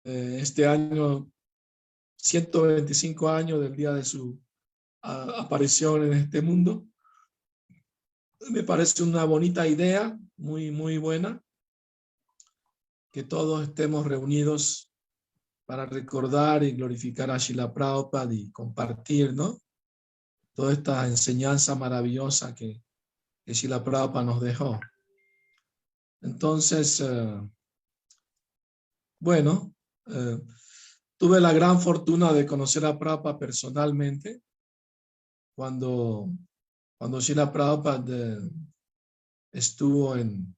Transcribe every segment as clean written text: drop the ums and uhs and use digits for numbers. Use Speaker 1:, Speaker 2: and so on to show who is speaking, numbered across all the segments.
Speaker 1: Este año, 125 años del día de su aparición en este mundo. Me parece una bonita idea, muy buena, que todos estemos reunidos para recordar y glorificar a Srila Prabhupada y compartir, ¿no? Toda esta enseñanza maravillosa que Srila Prabhupada nos dejó. Entonces, bueno, tuve la gran fortuna de conocer a Prabhupada personalmente cuando Srila Prabhupada estuvo en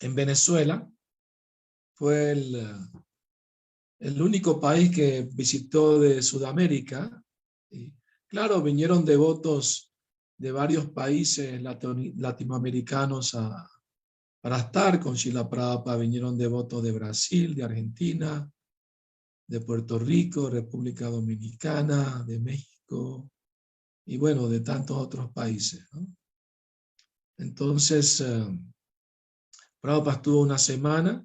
Speaker 1: Venezuela. Fue el único país que visitó de Sudamérica. Y claro, vinieron devotos de varios países latinoamericanos para estar con Srila Prabhupada. Vinieron devotos de Brasil, de Argentina, de Puerto Rico, República Dominicana, de México y bueno, de tantos otros países, ¿no? Entonces, Prabhupada estuvo una semana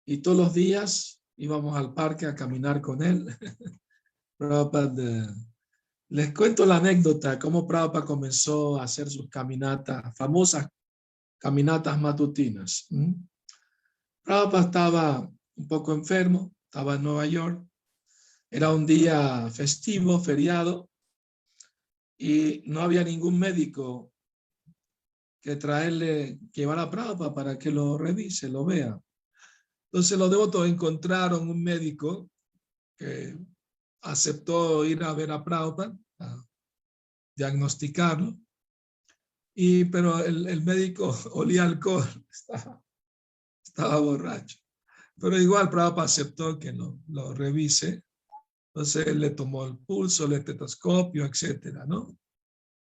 Speaker 1: y todos los días íbamos al parque a caminar con él. Prabhupada, les cuento la anécdota, cómo Prabhupada comenzó a hacer sus caminatas, famosas caminatas matutinas. Prabhupada estaba un poco enfermo, estaba en Nueva York, era un día festivo, feriado, y no había ningún médico que llevar a Prabhupada para que lo revise, lo vea. Entonces los devotos encontraron un médico que aceptó ir a ver a Prabhupada, a diagnosticarlo, pero el médico olía alcohol, estaba borracho. Pero igual Prabhupada aceptó que lo revise. Entonces él le tomó el pulso, el estetoscopio, etcétera, ¿no?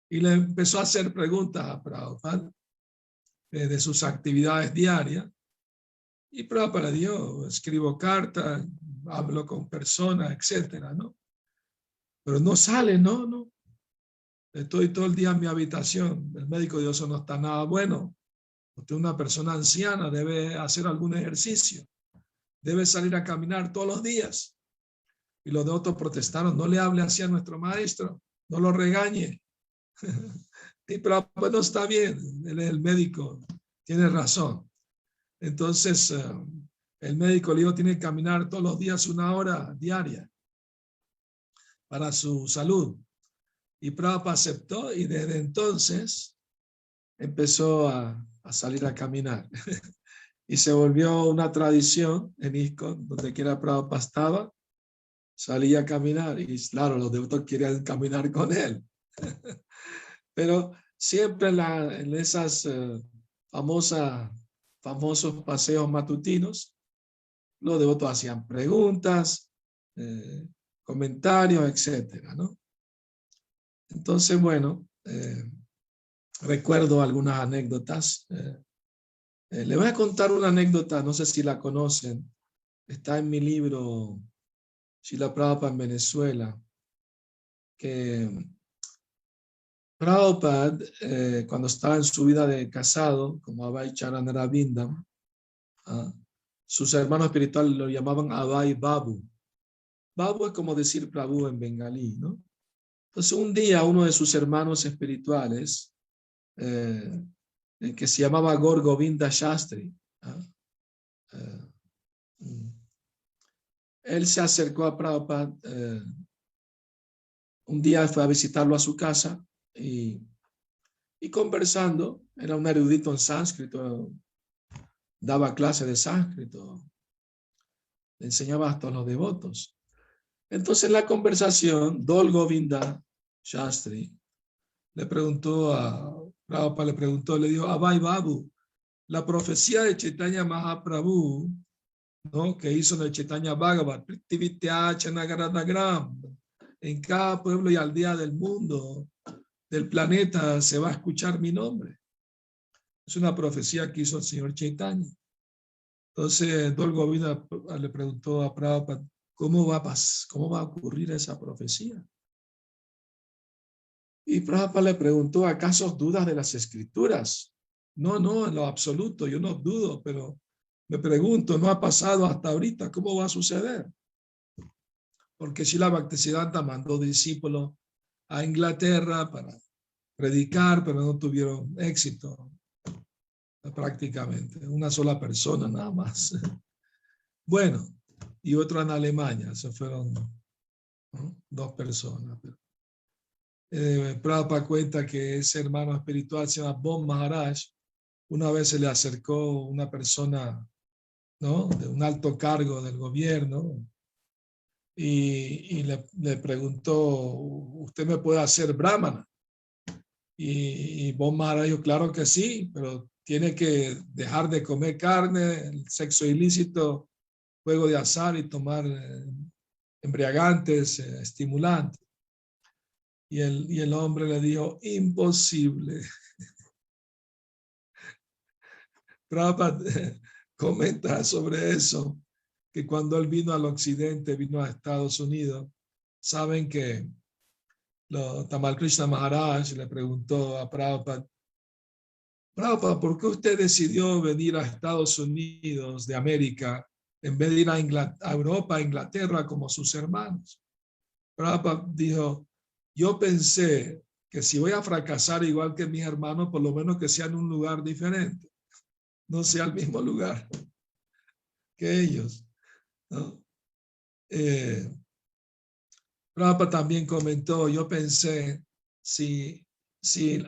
Speaker 1: Y le empezó a hacer preguntas a Prabhupada de sus actividades diarias. Y Prabhupada le dio, escribo cartas, hablo con personas, etcétera, ¿no? Pero no sale, no. Estoy todo el día en mi habitación. El médico dijo, eso no está nada bueno. Usted es una persona anciana, debe hacer algún ejercicio. Debe salir a caminar todos los días. Y los devotos protestaron, no le hable así a nuestro maestro, no lo regañe. Pero pues no está bien, él es el médico, tiene razón. Entonces, el médico le dijo, tiene que caminar todos los días 1 hora diaria para su salud. Y Prabhupada aceptó y desde entonces empezó a salir a caminar. Y se volvió una tradición en ISKCON, donde quiera Prabhupada estaba, salía a caminar. Y claro, los devotos querían caminar con él. Pero siempre en esas famosos paseos matutinos, los devotos hacían preguntas, comentarios, etcétera, ¿no? Entonces, bueno, recuerdo algunas anécdotas. Le voy a contar una anécdota, no sé si la conocen. Está en mi libro Srila Prabhupada en Venezuela, que Prabhupada, cuando estaba en su vida de casado, como Abhay Charanarabindam, sus hermanos espirituales lo llamaban Abhay Babu. Babu es como decir Prabhu en bengalí, ¿no? Entonces un día uno de sus hermanos espirituales, que se llamaba Gaur Govinda Shastri, él se acercó a Prabhupada, un día fue a visitarlo a su casa y conversando, era un erudito en sánscrito, daba clase de sánscrito, le enseñaba a todos los devotos. Entonces en la conversación, Dol Govinda Shastri le preguntó a Prabhupada, le dijo, Abhay Babu, la profecía de Chaitanya Mahaprabhu, ¿no?, que hizo en el Chaitanya Bhagavat, en cada pueblo y aldea del mundo, del planeta, se va a escuchar mi nombre. Es una profecía que hizo el señor Chaitanya. Entonces, Dol Govinda le preguntó a Prabhupada, ¿cómo va a ocurrir esa profecía? Y Prabhupada le preguntó, ¿acaso dudas de las escrituras? No, en lo absoluto, yo no dudo, pero me pregunto, no ha pasado hasta ahorita, ¿cómo va a suceder? Porque Srila Bhaktisiddhanta mandó discípulos a Inglaterra para predicar, pero no tuvieron éxito prácticamente. Una sola persona nada más. Bueno, y otro en Alemania, se fueron, ¿no?, 2 personas. Prabhupada cuenta que ese hermano espiritual se llama Bon Maharaj. Una vez se le acercó una persona, ¿no?, de un alto cargo del gobierno y le preguntó, ¿usted me puede hacer brahmana? Y Bon Maharaj dijo, claro que sí, pero tiene que dejar de comer carne, el sexo ilícito, juego de azar y tomar embriagantes, estimulantes. Y el hombre le dijo, imposible. Prabhupada comenta sobre eso, que cuando él vino al occidente, vino a Estados Unidos, saben que Tamal Krishna Maharaj le preguntó a Prabhupada, Prabhupada, ¿por qué usted decidió venir a Estados Unidos de América en vez de ir a Europa, a Inglaterra como sus hermanos? Prabhupada dijo, yo pensé que si voy a fracasar igual que mis hermanos, por lo menos que sea en un lugar diferente, no sea el mismo lugar que ellos, ¿no? Prabhupada también comentó, yo pensé, si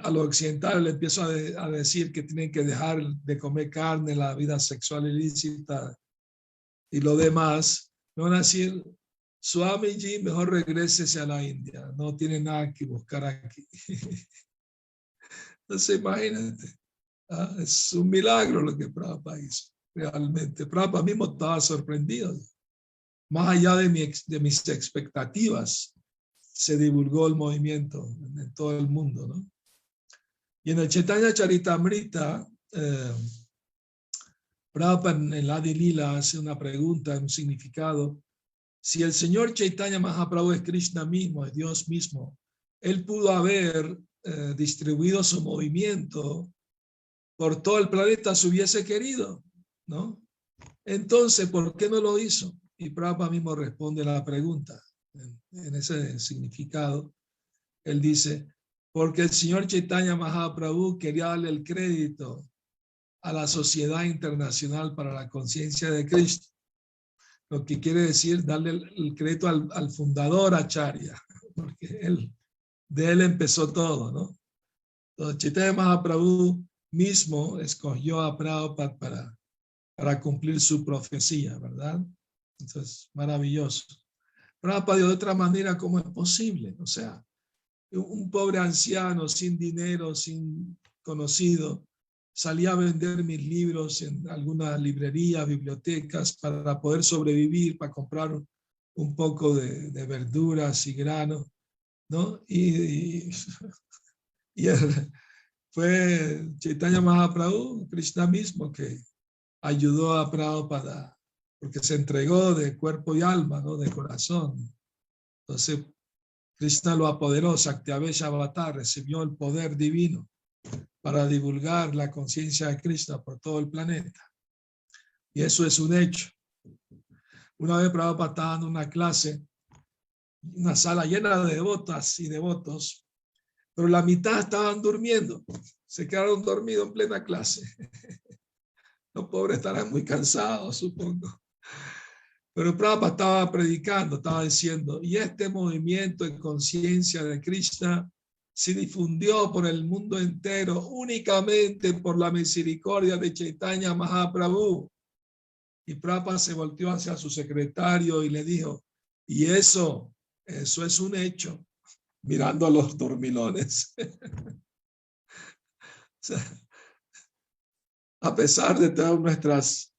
Speaker 1: a los occidentales le empiezo a decir que tienen que dejar de comer carne, la vida sexual ilícita y lo demás, me van a decir, Swamiji, mejor regrésese a la India, no tiene nada que buscar aquí. Entonces, imagínate, es un milagro lo que Prabhupada hizo, realmente. Prabhupada mismo estaba sorprendido. Más allá de mis expectativas, se divulgó el movimiento en todo el mundo, ¿no? Y en el Chaitanya Charitamrita, Prabhupada en el Adi Lila hace una pregunta, un significado. Si el señor Chaitanya Mahaprabhu es Krishna mismo, es Dios mismo, él pudo haber distribuido su movimiento por todo el planeta si hubiese querido, ¿no? Entonces, ¿por qué no lo hizo? Y Prabhupada mismo responde a la pregunta en ese significado. Él dice, porque el señor Chaitanya Mahaprabhu quería darle el crédito a la Sociedad Internacional para la Conciencia de Cristo, lo que quiere decir darle el crédito al fundador Acharya, porque de él empezó todo, ¿no? Entonces, Chaitanya Mahaprabhu mismo escogió a Prabhupada para cumplir su profecía, ¿verdad? Entonces, maravilloso. Prabhupada, de otra manera, ¿cómo es posible? O sea, un pobre anciano sin dinero, sin conocido, salía a vender mis libros en algunas librerías, bibliotecas, para poder sobrevivir, para comprar un poco de verduras y granos, ¿no? Y fue Chaitanya Mahaprabhu, Krishna mismo, que ayudó a Prabhupada, porque se entregó de cuerpo y alma, ¿no?, de corazón. Entonces, Krishna lo apoderó, Saktyavesh Avatar, recibió el poder divino para divulgar la conciencia de Krishna por todo el planeta. Y eso es un hecho. Una vez Prabhupada estaba dando una clase, una sala llena de devotas y devotos, pero la mitad estaban durmiendo, se quedaron dormidos en plena clase. Los pobres estarán muy cansados, supongo. Pero Prabhupada estaba predicando, estaba diciendo, y este movimiento en conciencia de Krishna se difundió por el mundo entero únicamente por la misericordia de Chaitanya Mahaprabhu. Y Prabhupada se volteó hacia su secretario y le dijo, y eso es un hecho, mirando a los dormilones. O sea, a pesar de todas nuestras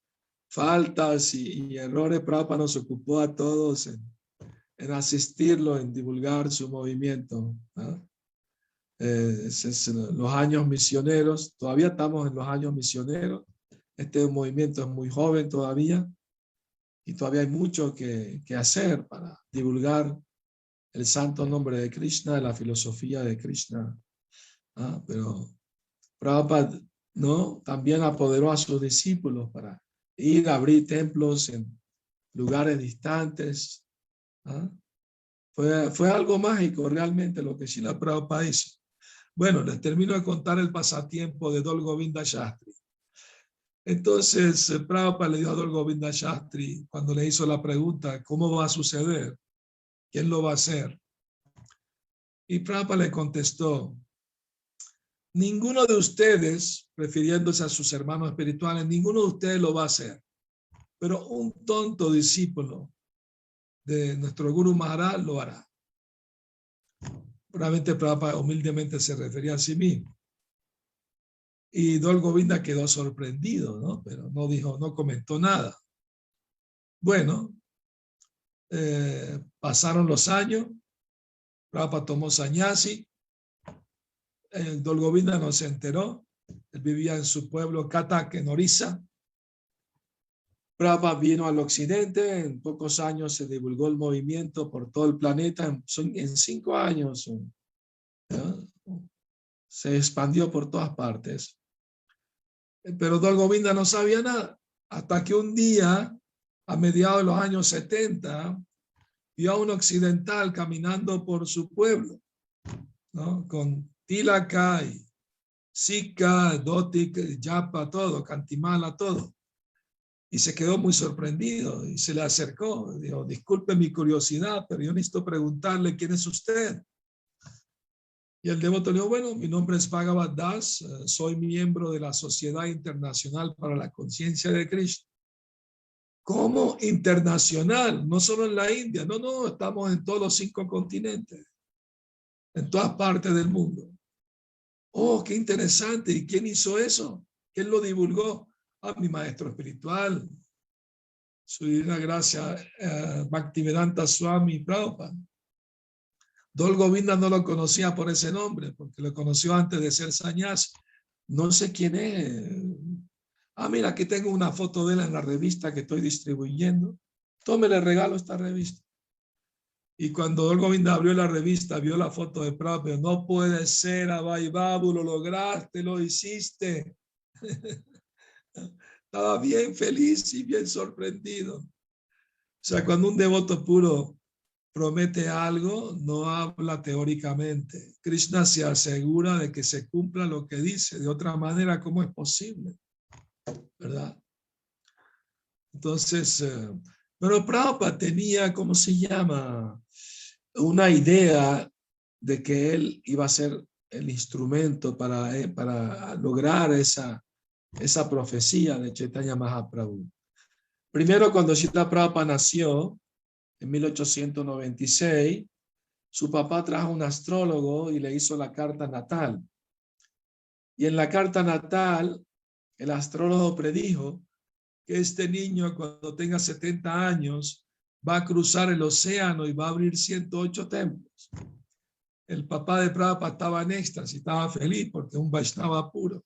Speaker 1: faltas y errores, Prabhupada nos ocupó a todos en asistirlo, en divulgar su movimiento, ¿no? Los años misioneros, todavía estamos en los años misioneros, este movimiento es muy joven todavía y todavía hay mucho que hacer para divulgar el santo nombre de Krishna, la filosofía de Krishna, pero Prabhupada, ¿no?, también apoderó a sus discípulos para ir a abrir templos en lugares distantes. ¿Ah? Fue algo mágico realmente lo que Srila Prabhupada hizo. Bueno, les termino de contar el pasatiempo de Dol Govinda Shastri. Entonces, Prabhupada le dijo a Dol Govinda Shastri, cuando le hizo la pregunta, ¿cómo va a suceder? ¿Quién lo va a hacer? Y Prabhupada le contestó, ninguno de ustedes, refiriéndose a sus hermanos espirituales, ninguno de ustedes lo va a hacer. Pero un tonto discípulo de nuestro Guru Maharaj lo hará. Probablemente Prabhupada humildemente se refería a sí mismo. Y Dol Govinda quedó sorprendido, ¿no? Pero no dijo, no comentó nada. Bueno, pasaron los años, Prabhupada tomó sannyasi, Dol Govinda no se enteró, él vivía en su pueblo Katak, en Orissa. Prabhupada vino al occidente, en pocos años se divulgó el movimiento por todo el planeta, en 5 años se expandió por todas partes. Pero Dol Govinda no sabía nada, hasta que un día, a mediados de los años 70, vio a un occidental caminando por su pueblo, ¿no? Con tilaka y sika, dotik, yapa, todo, cantimala, todo. Y se quedó muy sorprendido y se le acercó. Dijo, disculpe mi curiosidad, pero yo necesito preguntarle quién es usted. Y el devoto le dijo, bueno, mi nombre es Bhagavad Das, soy miembro de la Sociedad Internacional para la Conciencia de Krishna. ¿Cómo internacional? No solo en la India, no, estamos en todos los 5 continentes, en todas partes del mundo. Oh, qué interesante. ¿Y quién hizo eso? ¿Quién lo divulgó? Mi maestro espiritual, su divina gracia, Bhaktivedanta Swami Prabhupada. Dol Govinda no lo conocía por ese nombre, porque lo conoció antes de ser sannyasi. No sé quién es. Mira, aquí tengo una foto de él en la revista que estoy distribuyendo. Tómele regalo esta revista. Y cuando Dol Govinda abrió la revista, vio la foto de Prabhupada. No puede ser, Abhay Babu, lo lograste, lo hiciste. Estaba bien feliz y bien sorprendido. O sea, cuando un devoto puro promete algo, no habla teóricamente. Krishna se asegura de que se cumpla lo que dice. De otra manera, ¿cómo es posible? ¿Verdad? Entonces, pero Prabhupada tenía, ¿cómo se llama? Una idea de que él iba a ser el instrumento para lograr esa profecía de Chaitanya Mahaprabhu. Primero, cuando Srila Prabhupada nació, en 1896, su papá trajo un astrólogo y le hizo la carta natal. Y en la carta natal, el astrólogo predijo que este niño, cuando tenga 70 años, va a cruzar el océano y va a abrir 108 templos. El papá de Prabhupada estaba en éxtasis, estaba feliz porque es un Vaishnava puro,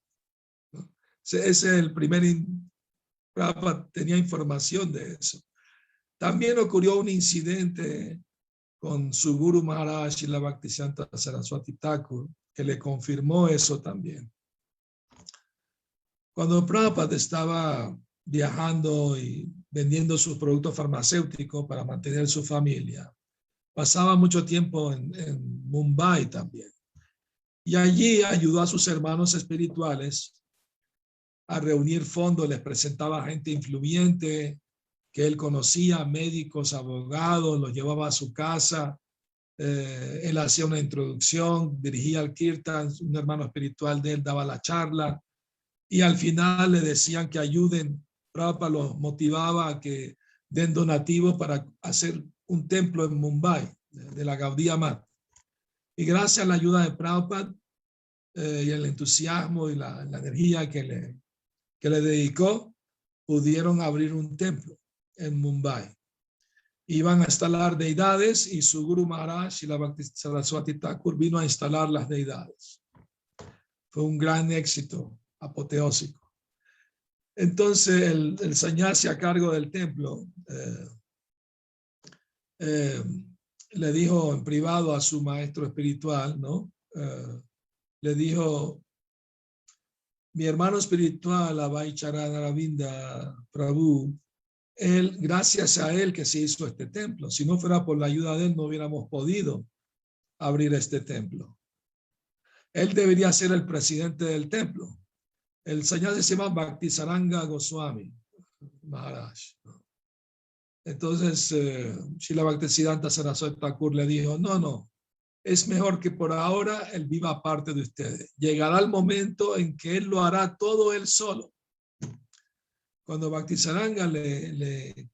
Speaker 1: ¿no? Ese es el primer... Prabhupada tenía información de eso. También ocurrió un incidente con su Guru Maharaj, Srila Bhaktisiddhanta Saraswati Thakur, que le confirmó eso también. Cuando Prabhupada estaba viajando y vendiendo sus productos farmacéuticos para mantener su familia, pasaba mucho tiempo en Mumbai también. Y allí ayudó a sus hermanos espirituales a reunir fondos, les presentaba gente influyente que él conocía, médicos, abogados, los llevaba a su casa. Él hacía una introducción, dirigía el kirtan, un hermano espiritual de él daba la charla y al final le decían que ayuden. Prabhupada los motivaba a que den donativos para hacer un templo en Mumbai, de la Gaudiya Mata. Y gracias a la ayuda de Prabhupada y el entusiasmo y la energía que le dedicó, pudieron abrir un templo en Mumbai. Iban a instalar deidades y su Guru Maharaj, Srila Bhaktisiddhanta Saraswati Thakur, vino a instalar las deidades. Fue un gran éxito apoteósico. Entonces el sannyasi a cargo del templo le dijo en privado a su maestro espiritual, ¿no? Le dijo, mi hermano espiritual, Abhay Charanaravinda Prabhu, él, gracias a él que se hizo este templo. Si no fuera por la ayuda de él, no hubiéramos podido abrir este templo. Él debería ser el presidente del templo. El señor se llama Bhaktisaranga Goswami Maharaj. Entonces, Srila Bhaktisiddhanta Saraswati Thakur le dijo, no, es mejor que por ahora él viva aparte de ustedes. Llegará el momento en que él lo hará todo él solo. Cuando Bhaktisaranga le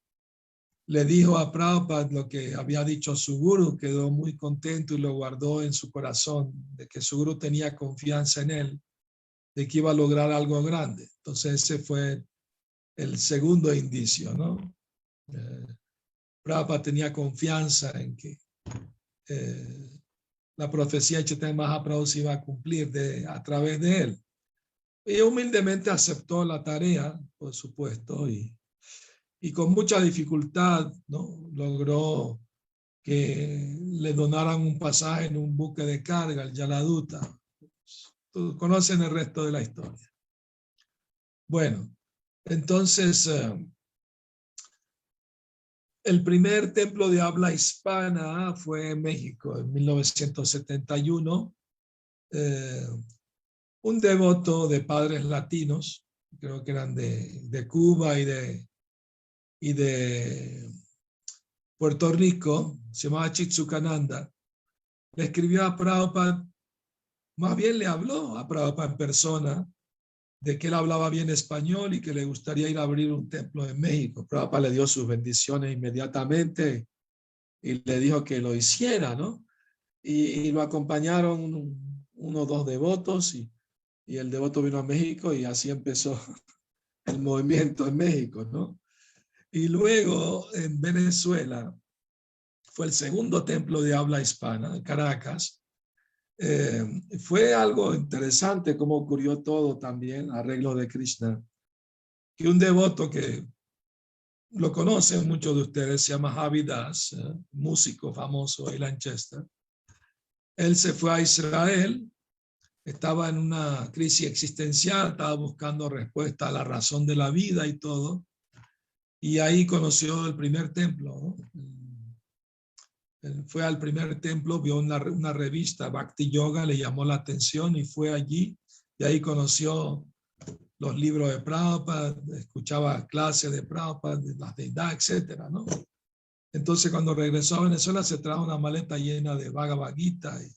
Speaker 1: dijo a Prabhupada lo que había dicho su guru, quedó muy contento y lo guardó en su corazón, de que su guru tenía confianza en él, de que iba a lograr algo grande. Entonces ese fue el segundo indicio, ¿no? Prabhupada tenía confianza en que la profecía de Chaitanya Mahaprabhu se iba a cumplir a través de él. Y humildemente aceptó la tarea, por supuesto, y con mucha dificultad, ¿no? Logró que le donaran un pasaje en un buque de carga, el Yaladuta. Todos conocen el resto de la historia. Bueno, entonces el primer templo de habla hispana fue en México en 1971. Un devoto de padres latinos, creo que eran de Cuba y de Puerto Rico, se llamaba Chitsukananda, le escribió a Prabhupada, más bien le habló a Prabhupada en persona, de que él hablaba bien español y que le gustaría ir a abrir un templo en México. Prabhupada le dio sus bendiciones inmediatamente y le dijo que lo hiciera, ¿no? Y lo acompañaron uno o dos devotos y el devoto vino a México y así empezó el movimiento en México, ¿no? Y luego en Venezuela fue el segundo templo de habla hispana, en Caracas. Fue algo interesante cómo ocurrió todo también, arreglo de Krishna, que un devoto que lo conocen muchos de ustedes, se llama Javi Das, músico famoso de Lanchester. Él se fue a Israel, estaba en una crisis existencial, estaba buscando respuesta a la razón de la vida y todo, y ahí conoció el primer templo, ¿no? Él fue al primer templo, vio una revista, Bhakti Yoga, le llamó la atención y fue allí, y ahí conoció los libros de Prabhupada, escuchaba clases de Prabhupada, de las deidades, etcétera, ¿no? Entonces cuando regresó a Venezuela se trajo una maleta llena de Bhagavad Gita y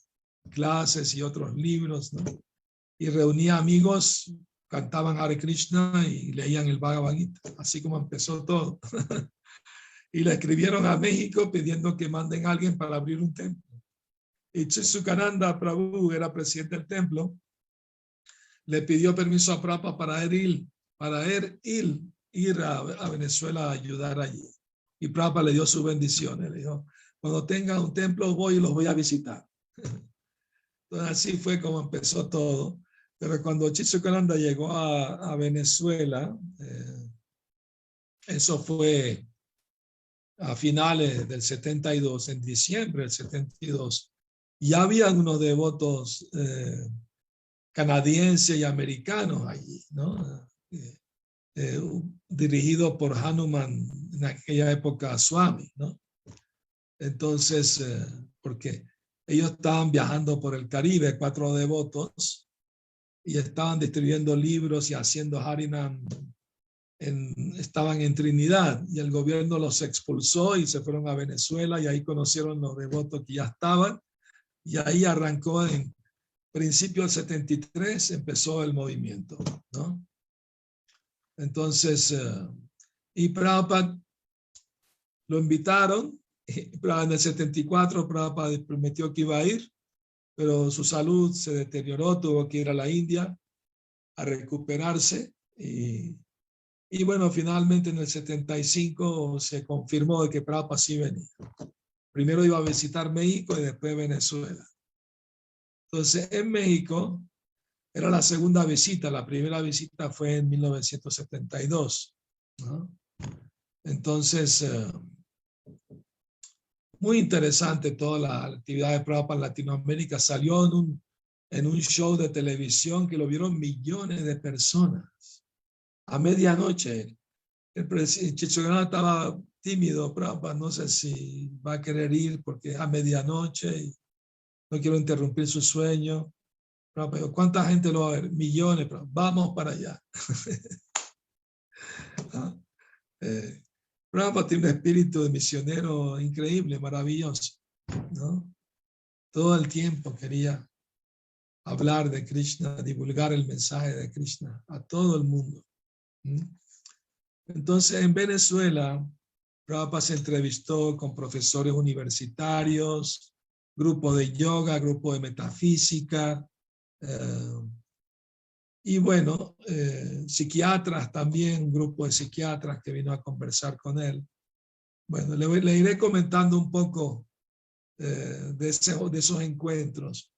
Speaker 1: clases y otros libros, ¿no? Y reunía amigos, cantaban Hare Krishna y leían el Bhagavad Gita, así como empezó todo. Y le escribieron a México pidiendo que manden a alguien para abrir un templo. Y Chitsukananda Prabhu era presidente del templo, le pidió permiso a Prabhupada para ir a Venezuela a ayudar allí. Y Prabhupada le dio sus bendiciones, le dijo, cuando tenga un templo voy y los voy a visitar. Entonces así fue como empezó todo. Pero cuando Chitsukananda llegó a Venezuela, eso fue a finales del 72, en diciembre del 72, ya habían unos devotos canadienses y americanos allí, ¿no? Dirigido por Hanuman, en aquella época Swami, ¿no? Entonces, porque ellos estaban viajando por el Caribe, 4 devotos, y estaban distribuyendo libros y haciendo Harinam. Estaban en Trinidad y el gobierno los expulsó y se fueron a Venezuela y ahí conocieron los devotos que ya estaban y ahí arrancó en principio del 73, empezó el movimiento, ¿no? Entonces, y Prabhupada lo invitaron, en el 74 Prabhupada prometió que iba a ir, pero su salud se deterioró, tuvo que ir a la India a recuperarse y bueno, finalmente en el 75 se confirmó de que Prabhupada sí venía. Primero iba a visitar México y después Venezuela. Entonces, en México era la segunda visita. La primera visita fue en 1972, ¿no? Entonces, muy interesante toda la actividad de Prabhupada en Latinoamérica. Salió en un show de televisión que lo vieron millones de personas. A medianoche, el Chichogana estaba tímido, Prabhupada, no sé si va a querer ir porque es a medianoche y no quiero interrumpir su sueño. Prabhupada, ¿cuánta gente lo va a ver? Millones, Prabhupada, vamos para allá. ¿Ah? Prabhupada tiene un espíritu de misionero increíble, maravilloso, ¿no? Todo el tiempo quería hablar de Krishna, divulgar el mensaje de Krishna a todo el mundo. Entonces, en Venezuela, Prabhupada se entrevistó con profesores universitarios, grupo de yoga, grupo de metafísica, y bueno, psiquiatras también, un grupo de psiquiatras que vino a conversar con él. Bueno, le iré comentando un poco de esos encuentros.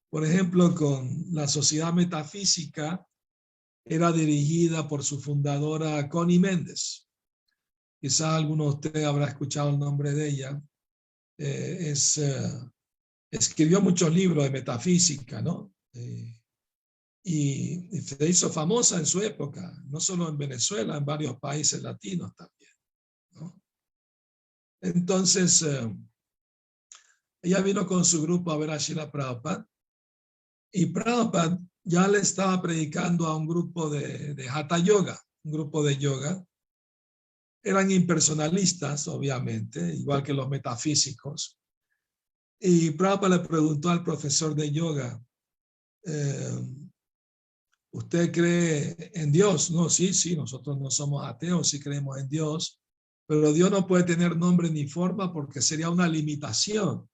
Speaker 1: Por ejemplo, con la Sociedad Metafísica, era dirigida por su fundadora Connie Méndez. Quizás alguno de ustedes habrá escuchado el nombre de ella. Escribió muchos libros de metafísica, ¿no? Y se hizo famosa en su época, no solo en Venezuela, en varios países latinos también, ¿no? Entonces, ella vino con su grupo a ver a Srila Prabhupada, y Prabhupada ya le estaba predicando a un grupo de Hatha Yoga, un grupo de yoga. Eran impersonalistas, obviamente, igual que los metafísicos. Y Prabhupada le preguntó al profesor de yoga, ¿usted cree en Dios? No, sí, nosotros no somos ateos, sí creemos en Dios, pero Dios no puede tener nombre ni forma porque sería una limitación.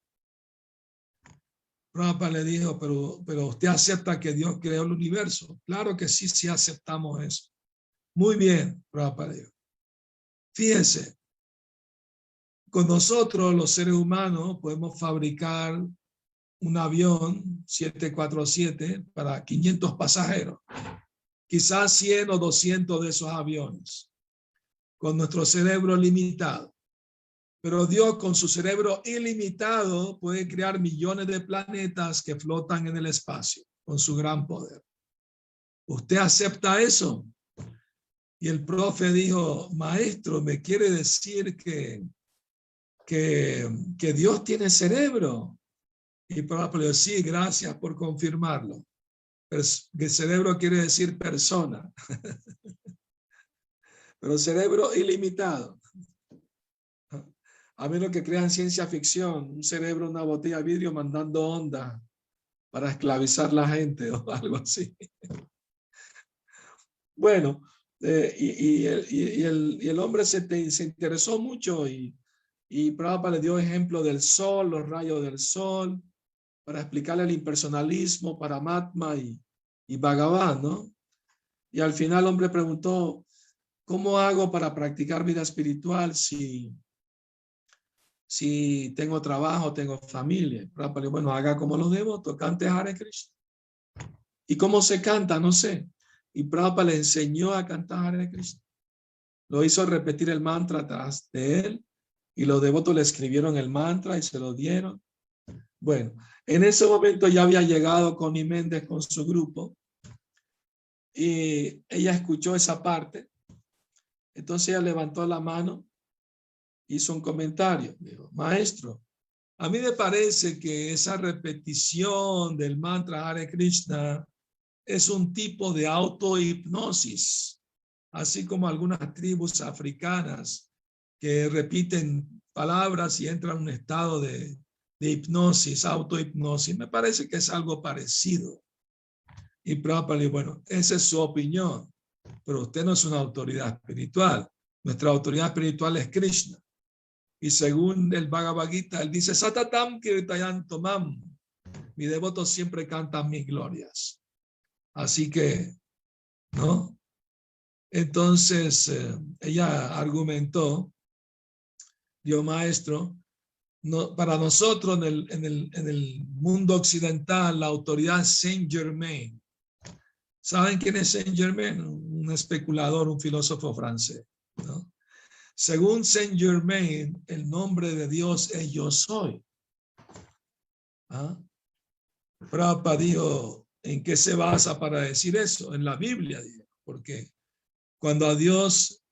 Speaker 1: Prabhupada le dijo, pero usted acepta que Dios creó el universo. Claro que sí aceptamos eso. Muy bien, Prabhupada dijo. Fíjense, con nosotros los seres humanos podemos fabricar un avión 747 para 500 pasajeros, quizás 100 o 200 de esos aviones, con nuestro cerebro limitado. Pero Dios, con su cerebro ilimitado, puede crear millones de planetas que flotan en el espacio con su gran poder. ¿Usted acepta eso? Y el profe dijo, maestro, ¿me quiere decir que Dios tiene cerebro? Y Prabhupada le dijo, sí, gracias por confirmarlo. Pero que cerebro quiere decir persona. Pero cerebro ilimitado. A menos que crean ciencia ficción, un cerebro, una botella de vidrio mandando ondas para esclavizar a la gente o algo así. Bueno, y el hombre se interesó mucho y Prabhupada le dio ejemplo del sol, los rayos del sol, para explicarle el impersonalismo, Paramatma y Bhagavan, ¿no? Y al final el hombre preguntó, ¿cómo hago para practicar vida espiritual si tengo trabajo, tengo familia? Prabhupada le dijo, bueno, haga como los devotos, cante Hare Krishna. ¿Y cómo se canta? No sé. Y Prabhupada le enseñó a cantar Hare Krishna. Lo hizo repetir el mantra tras de él y los devotos le escribieron el mantra y se lo dieron. Bueno, en ese momento ya había llegado Connie Méndez con su grupo y ella escuchó esa parte. Entonces ella levantó la mano, hizo un comentario, dijo, maestro, a mí me parece que esa repetición del mantra Hare Krishna es un tipo de autohipnosis, así como algunas tribus africanas que repiten palabras y entran en un estado de hipnosis, autohipnosis. Me parece que es algo parecido. Y Prabhupada dijo, bueno, esa es su opinión, pero usted no es una autoridad espiritual. Nuestra autoridad espiritual es Krishna. Y según el Bhagavad Gita, él dice, Satatam Kirtayantomam. Mis devotos siempre cantan mis glorias. Así que, ¿no? Entonces, ella argumentó, Dios maestro, no, para nosotros en el mundo occidental, la autoridad es Saint Germain. ¿Saben quién es Saint Germain? Un especulador, un filósofo francés, ¿no? Según Saint Germain, el nombre de Dios es yo soy. ¿Ah? Prabhupada dijo, ¿en qué se basa para decir eso? En la Biblia, dijo, porque cuando a Dios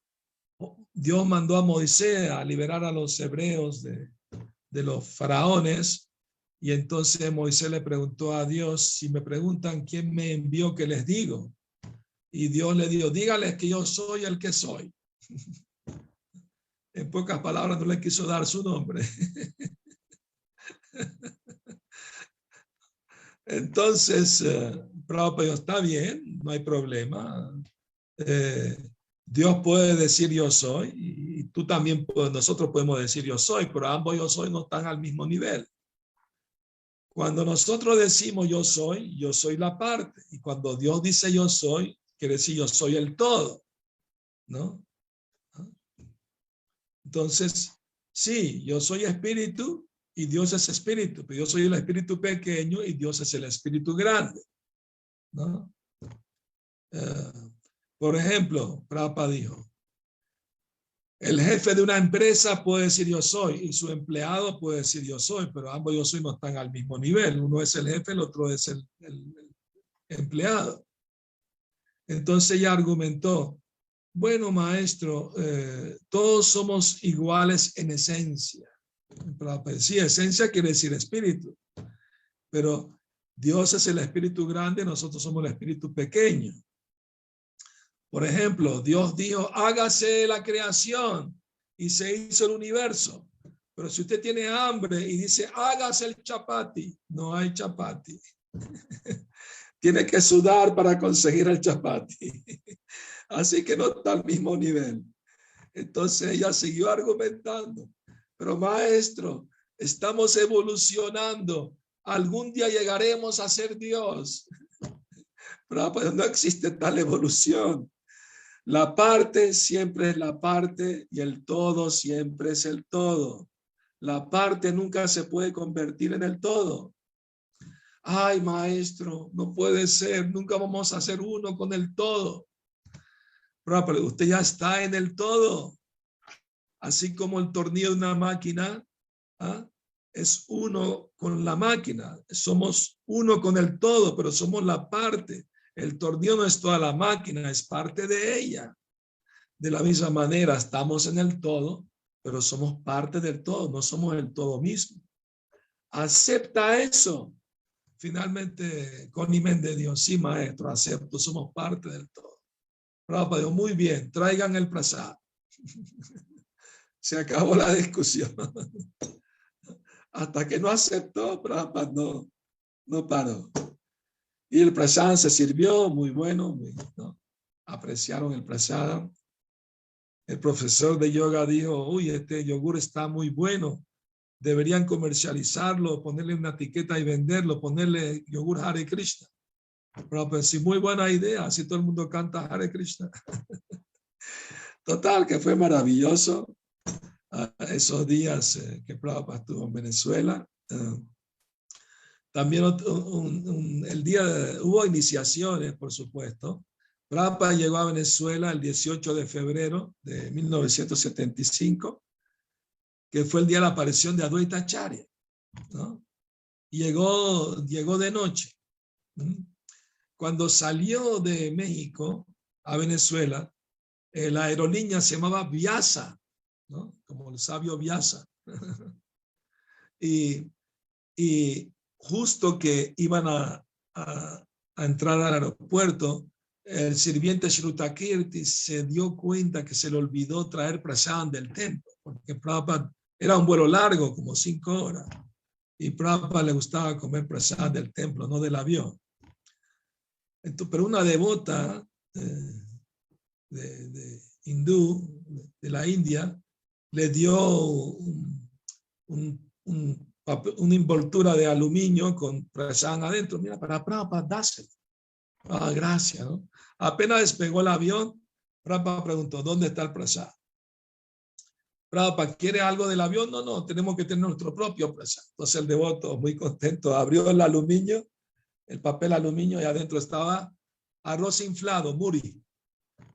Speaker 1: mandó a Moisés a liberar a los hebreos de los faraones, y entonces Moisés le preguntó a Dios, si me preguntan quién me envió, ¿qué les digo? Y Dios le dijo, dígales que yo soy el que soy. En pocas palabras, no le quiso dar su nombre. Entonces, Prabhupada dijo, está bien, no hay problema. Dios puede decir yo soy, y tú también, nosotros podemos decir yo soy, pero ambos yo soy no están al mismo nivel. Cuando nosotros decimos yo soy la parte, y cuando Dios dice yo soy, quiere decir yo soy el todo, ¿no? Entonces, sí, yo soy espíritu y Dios es espíritu, pero yo soy el espíritu pequeño y Dios es el espíritu grande, ¿no? Por ejemplo, Prabhupada dijo, el jefe de una empresa puede decir yo soy y su empleado puede decir yo soy, pero ambos yo soy no están al mismo nivel. Uno es el jefe, el otro es el empleado. Entonces ella argumentó, bueno, maestro, todos somos iguales en esencia. Sí, esencia quiere decir espíritu, pero Dios es el espíritu grande, nosotros somos el espíritu pequeño. Por ejemplo, Dios dijo, hágase la creación y se hizo el universo. Pero si usted tiene hambre y dice, hágase el chapati, no hay chapati. Tiene que sudar para conseguir el chapati. Así que no está al mismo nivel. Entonces ella siguió argumentando. Pero maestro, estamos evolucionando. Algún día llegaremos a ser Dios. Pero pues no existe tal evolución. La parte siempre es la parte y el todo siempre es el todo. La parte nunca se puede convertir en el todo. Ay, maestro, no puede ser, nunca vamos a ser uno con el todo. Pero usted ya está en el todo. Así como el tornillo de una máquina es uno con la máquina. Somos uno con el todo, pero somos la parte. El tornillo no es toda la máquina, es parte de ella. De la misma manera, estamos en el todo, pero somos parte del todo, no somos el todo mismo. Acepta eso. Finalmente, con imen de Dios, sí, maestro, acepto, somos parte del todo. Prabhupada dijo, muy bien, traigan el prasad. Se acabó la discusión. Hasta que no aceptó, Prabhupada no paró. Y el prasad se sirvió, muy bueno, ¿no? Apreciaron el prasad. El profesor de yoga dijo, uy, este yogur está muy bueno, deberían comercializarlo, ponerle una etiqueta y venderlo, ponerle yogur Hare Krishna. Pero pues sí, muy buena idea, así todo el mundo canta Hare Krishna. Total, que fue maravilloso esos días que Prabhupada estuvo en Venezuela. También el día, hubo iniciaciones, por supuesto. Prabhupada llegó a Venezuela el 18 de febrero de 1975, que fue el día de la aparición de Advaita Acharya, ¿no? Llegó de noche. Cuando salió de México a Venezuela, la aerolínea se llamaba Vyasa, ¿no? Como el sabio Vyasa. y justo que iban a entrar al aeropuerto, el sirviente Shrutakirti se dio cuenta que se le olvidó traer prasad del templo, porque Prabhupada era un vuelo largo, como 5 horas, y Prabhupada le gustaba comer prasad del templo, no del avión. Entonces, pero una devota de hindú, de la India, le dio una envoltura de aluminio con prasad adentro. Mira, para Prabhupada, dáselo. Ah, gracias, ¿no? Apenas despegó el avión, Prabhupada preguntó, ¿dónde está el prasad? Prabhupada, ¿quiere algo del avión? No, tenemos que tener nuestro propio prasad. Entonces el devoto, muy contento, abrió el aluminio, el papel aluminio, y adentro estaba arroz inflado, muri,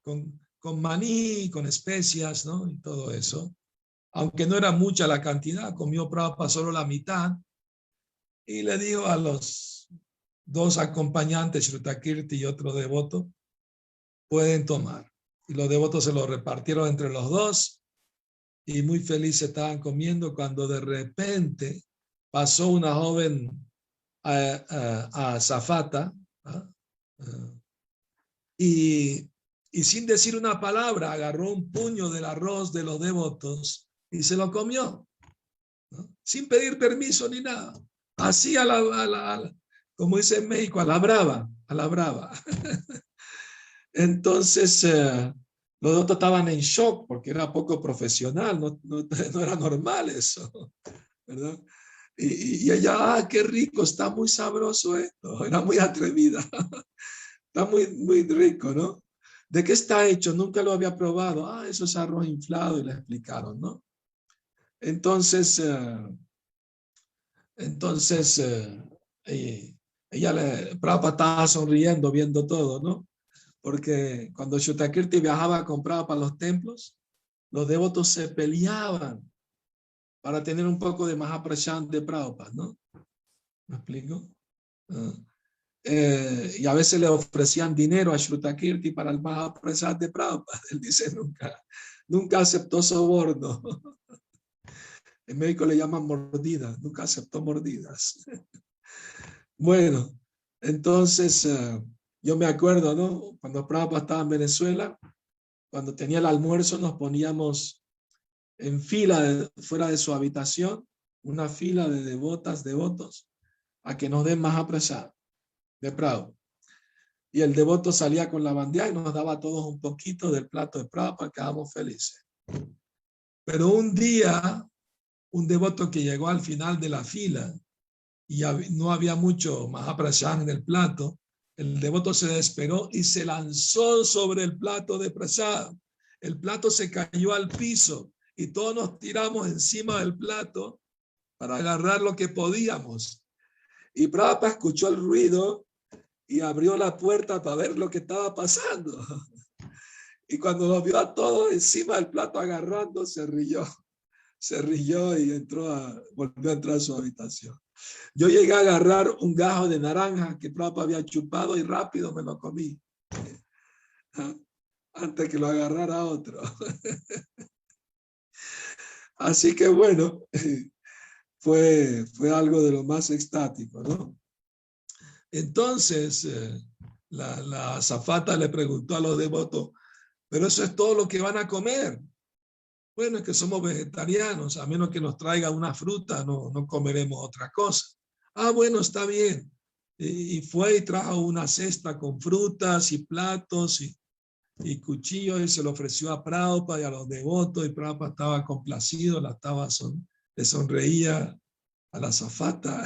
Speaker 1: con maní, con especias, ¿no? Y todo eso. Aunque no era mucha la cantidad, comió Prabhupada solo la mitad, y le dijo a los dos acompañantes, Shrutakirti y otro devoto, pueden tomar. Y los devotos se lo repartieron entre los dos y muy felices estaban comiendo cuando de repente pasó una joven a azafata, y sin decir una palabra agarró un puño del arroz de los devotos y se lo comió, ¿no? Sin pedir permiso ni nada. Así como dice en México, a la brava, a la brava. Entonces, los devotos estaban en shock porque era poco profesional, no era normal eso, ¿verdad? Y ella, qué rico, está muy sabroso esto, era muy atrevida, está muy rico, ¿no? ¿De qué está hecho? Nunca lo había probado. Eso es arroz inflado y le explicaron, ¿no? Entonces, Prabhupada estaba sonriendo viendo todo, ¿no? Porque cuando Shrutakirti viajaba a comprar para los templos, los devotos se peleaban para tener un poco de Mahaprasad de Prabhupada, ¿no? ¿Me explico? Y a veces le ofrecían dinero a Shrutakirti para el Mahaprasad de Prabhupada. Él dice nunca aceptó soborno. En México le llaman mordidas, nunca aceptó mordidas. Bueno, entonces yo me acuerdo, ¿no? Cuando Prabhupada estaba en Venezuela, cuando tenía el almuerzo nos poníamos en fila fuera de su habitación, una fila de devotos, a que nos den Mahaprasad de Prabhupada. Y el devoto salía con la bandeja y nos daba a todos un poquito del plato de Prabhupada, quedábamos felices. Pero un día, un devoto que llegó al final de la fila y no había mucho Mahaprasad en el plato, el devoto se desesperó y se lanzó sobre el plato de prasad. El plato se cayó al piso y todos nos tiramos encima del plato para agarrar lo que podíamos. Y Prabhupada escuchó el ruido y abrió la puerta para ver lo que estaba pasando. Y cuando lo vio a todos encima del plato agarrando, se rió y volvió a entrar a su habitación. Yo llegué a agarrar un gajo de naranja que Prabhupada había chupado y rápido me lo comí, antes que lo agarrara otro. Así que bueno, fue algo de lo más extático, ¿no? Entonces, la azafata le preguntó a los devotos, ¿pero eso es todo lo que van a comer? Bueno, es que somos vegetarianos, a menos que nos traiga una fruta, no comeremos otra cosa. Bueno, está bien. Y fue y trajo una cesta con frutas y platos y cuchillos y se lo ofreció a Prabhupada y a los devotos, y Prabhupada estaba complacido, le sonreía a la azafata.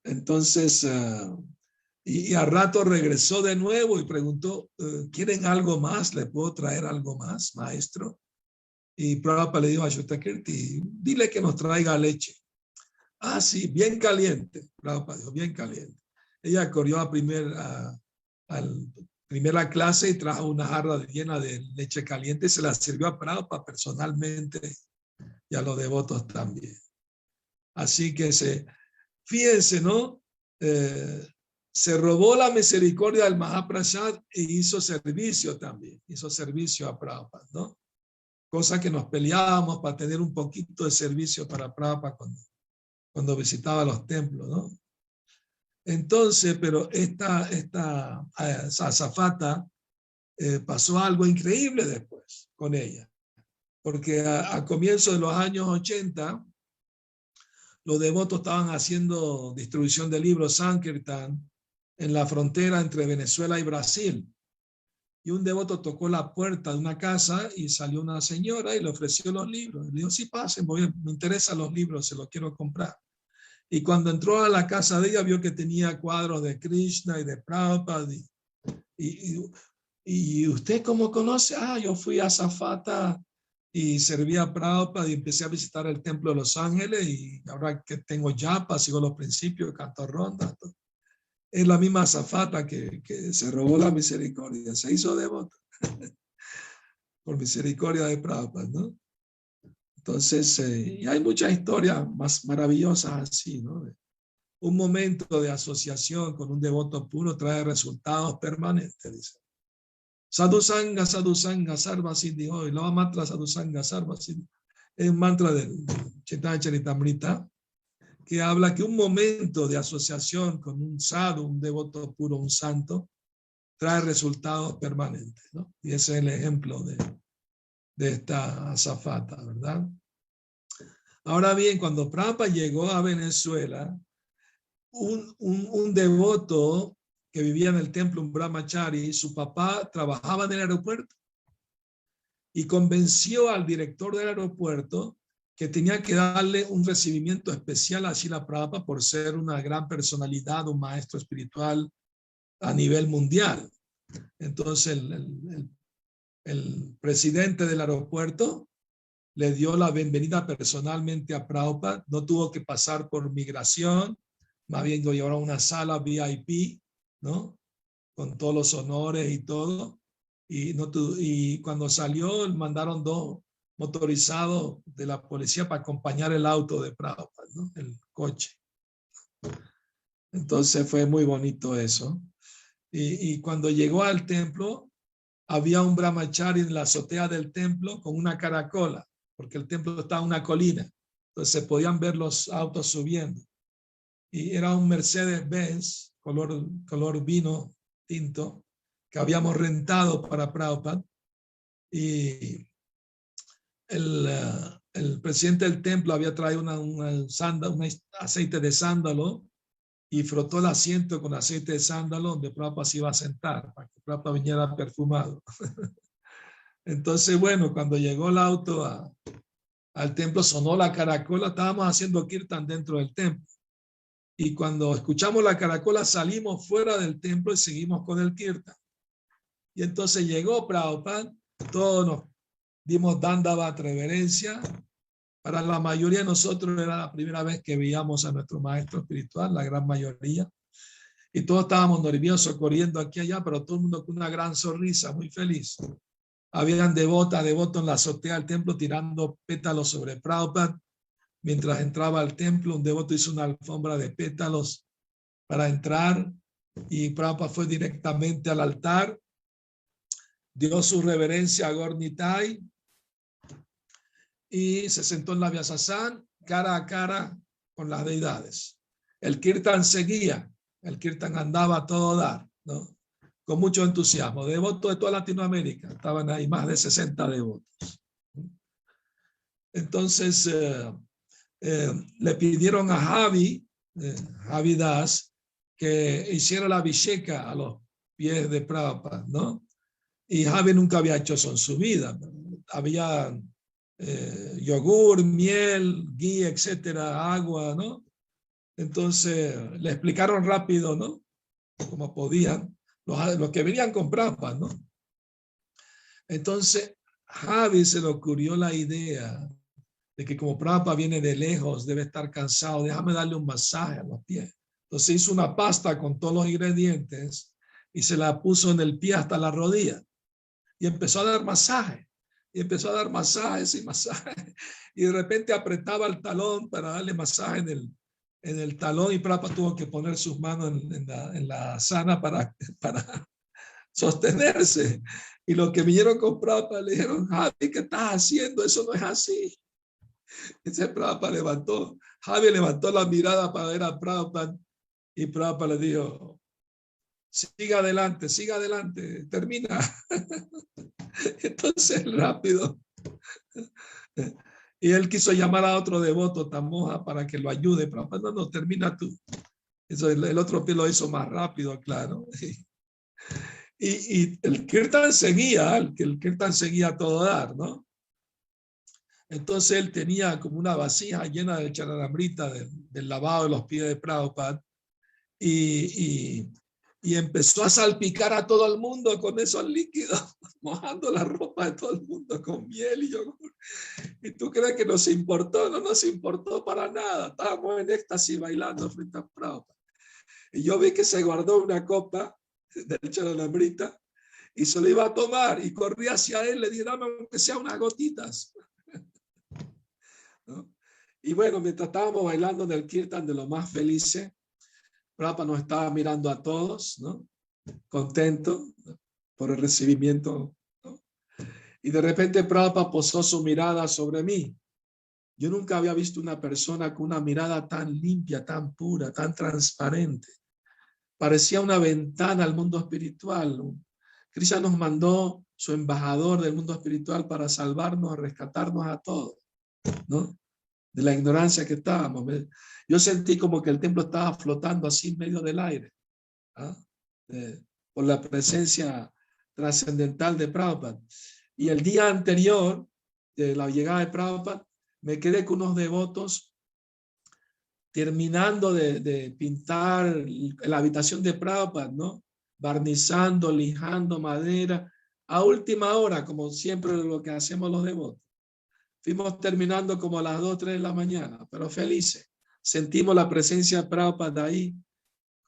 Speaker 1: Entonces, y a rato regresó de nuevo y preguntó, ¿quieren algo más? ¿Le puedo traer algo más, maestro? Y Prabhupada le dijo a Shrutakirti, dile que nos traiga leche. Sí, bien caliente. Prabhupada dijo, bien caliente. Ella corrió a primera clase y trajo una jarra llena de leche caliente y se la sirvió a Prabhupada personalmente y a los devotos también. Así que fíjense, ¿no? Se robó la misericordia del Mahaprasad e hizo servicio también. Hizo servicio a Prabhupada, ¿no? Cosa que nos peleábamos para tener un poquito de servicio para Prabhupada cuando visitaba los templos, ¿no? Entonces, pero esta azafata pasó algo increíble después con ella, porque a comienzos de los años 80, los devotos estaban haciendo distribución de libros Sankirtan en la frontera entre Venezuela y Brasil. Y un devoto tocó la puerta de una casa y salió una señora y le ofreció los libros. Le dijo, sí, pasen, me interesan los libros, se los quiero comprar. Y cuando entró a la casa de ella, vio que tenía cuadros de Krishna y de Prabhupada. ¿Y usted cómo conoce? Yo fui a azafata y serví a Prabhupada y empecé a visitar el templo de Los Ángeles y ahora que tengo yapa, sigo los principios, canto ronda. Es la misma azafata que se robó la misericordia, se hizo devota por misericordia de Prabhupada, ¿no? Entonces, y hay muchas historias más maravillosas así, ¿no? Un momento de asociación con un devoto puro trae resultados permanentes, dice. Sadhusanga, sadhusanga, sarva siddhi hoy, Lava mantra sadhusanga, sarva siddhi. Es un mantra del Chaitanya Charitamrita que habla que un momento de asociación con un sadhu, un devoto puro, un santo, trae resultados permanentes, ¿no? Y ese es el ejemplo de esta azafata, ¿verdad? Ahora bien, cuando Prabhupada llegó a Venezuela, un devoto que vivía en el templo, un brahmachari, su papá trabajaba en el aeropuerto y convenció al director del aeropuerto que tenía que darle un recibimiento especial a Srila Prabhupada por ser una gran personalidad, un maestro espiritual a nivel mundial. Entonces el presidente del aeropuerto le dio la bienvenida personalmente a Prabhupada, no tuvo que pasar por migración, más bien lo llevaron a una sala VIP, ¿no? Con todos los honores y todo. Y cuando salió, mandaron 2 motorizados de la policía para acompañar el auto de Prabhupada, ¿no? El coche. Entonces fue muy bonito eso. Y cuando llegó al templo, había un brahmachari en la azotea del templo con una caracola, porque el templo estaba en una colina. Entonces se podían ver los autos subiendo. Y era un Mercedes-Benz, color vino tinto, que habíamos rentado para Prabhupada. Y el presidente del templo había traído un aceite de sándalo y frotó el asiento con aceite de sándalo donde Prabhupada se iba a sentar, para que Prabhupada viniera perfumado. Entonces, bueno, cuando llegó el auto al templo, sonó la caracola, estábamos haciendo kirtan dentro del templo. Y cuando escuchamos la caracola, salimos fuera del templo y seguimos con el kirtan. Y entonces llegó Prabhupada, todos nos dimos dandavat, reverencia. Para la mayoría de nosotros era la primera vez que veíamos a nuestro maestro espiritual, la gran mayoría. Y todos estábamos nerviosos, corriendo aquí y allá, pero todo el mundo con una gran sonrisa, muy feliz. Habían devotos en la azotea del templo tirando pétalos sobre Prabhupada. Mientras entraba al templo, un devoto hizo una alfombra de pétalos para entrar y Prabhupada fue directamente al altar, dio su reverencia a Gaur Nitai y se sentó en la Vyasasana cara a cara con las deidades. El kirtan seguía, el kirtan andaba a todo dar, ¿no? Con mucho entusiasmo. Devotos de toda Latinoamérica, estaban ahí más de 60 devotos. Entonces le pidieron a Javi Das, que hiciera la abhisheka a los pies de Prabhupada, ¿no? Y Javi nunca había hecho eso en su vida. Había yogur, miel, ghee, etcétera, agua, ¿no? Entonces le explicaron rápido, ¿no? Como podían, los que venían con Prabhupada, ¿no? Entonces Javi se le ocurrió la idea de que como Prabhupada viene de lejos, debe estar cansado, déjame darle un masaje a los pies. Entonces hizo una pasta con todos los ingredientes y se la puso en el pie hasta la rodilla. Y empezó a dar masaje. Y empezó a dar masajes y masajes. Y de repente apretaba el talón para darle masaje en el talón y Prabhupada tuvo que poner sus manos en la sana para sostenerse. Y los que vinieron con Prabhupada le dijeron, Javi, ¿qué estás haciendo? Eso no es así. Ese Prabhupada Javi levantó la mirada para ver a Prabhupada y Prabhupada le dijo, siga adelante, termina. Entonces rápido. Y él quiso llamar a otro devoto, Tamoja, para que lo ayude. Prabhupada, no, termina tú. Eso, el otro pie lo hizo más rápido, claro. Y el kirtan seguía, el kirtan seguía a todo dar, ¿no? Entonces él tenía como una vasija llena de charanamrita, del lavado de los pies de Prabhupada, y empezó a salpicar a todo el mundo con esos líquidos, mojando la ropa de todo el mundo con miel y yogur. ¿Y tú crees que nos importó? No nos importó para nada. Estábamos en éxtasis bailando frente a Prabhupada. Y yo vi que se guardó una copa del charanamrita y se lo iba a tomar y corrí hacia él, le dije, dame aunque sea unas gotitas. ¿no? Y bueno, mientras estábamos bailando en el kirtan de lo más felices, Prabhupada nos estaba mirando a todos, ¿no? Contento, ¿no? Por el recibimiento, ¿no? Y de repente Prabhupada posó su mirada sobre mí. Yo nunca había visto una persona con una mirada tan limpia, tan pura, tan transparente. Parecía una ventana al mundo espiritual. Krishna nos mandó su embajador del mundo espiritual para salvarnos, rescatarnos a todos, ¿no? De la ignorancia que estábamos. Yo sentí como que el templo estaba flotando así en medio del aire, ¿ah? Por la presencia trascendental de Prabhupada. Y el día anterior de la llegada de Prabhupada, me quedé con unos devotos terminando de pintar la habitación de Prabhupada, ¿no? Barnizando, lijando madera, a última hora, como siempre lo que hacemos los devotos. Fuimos terminando como a las 2, 3 de la mañana, pero felices. Sentimos la presencia de Prabhupada ahí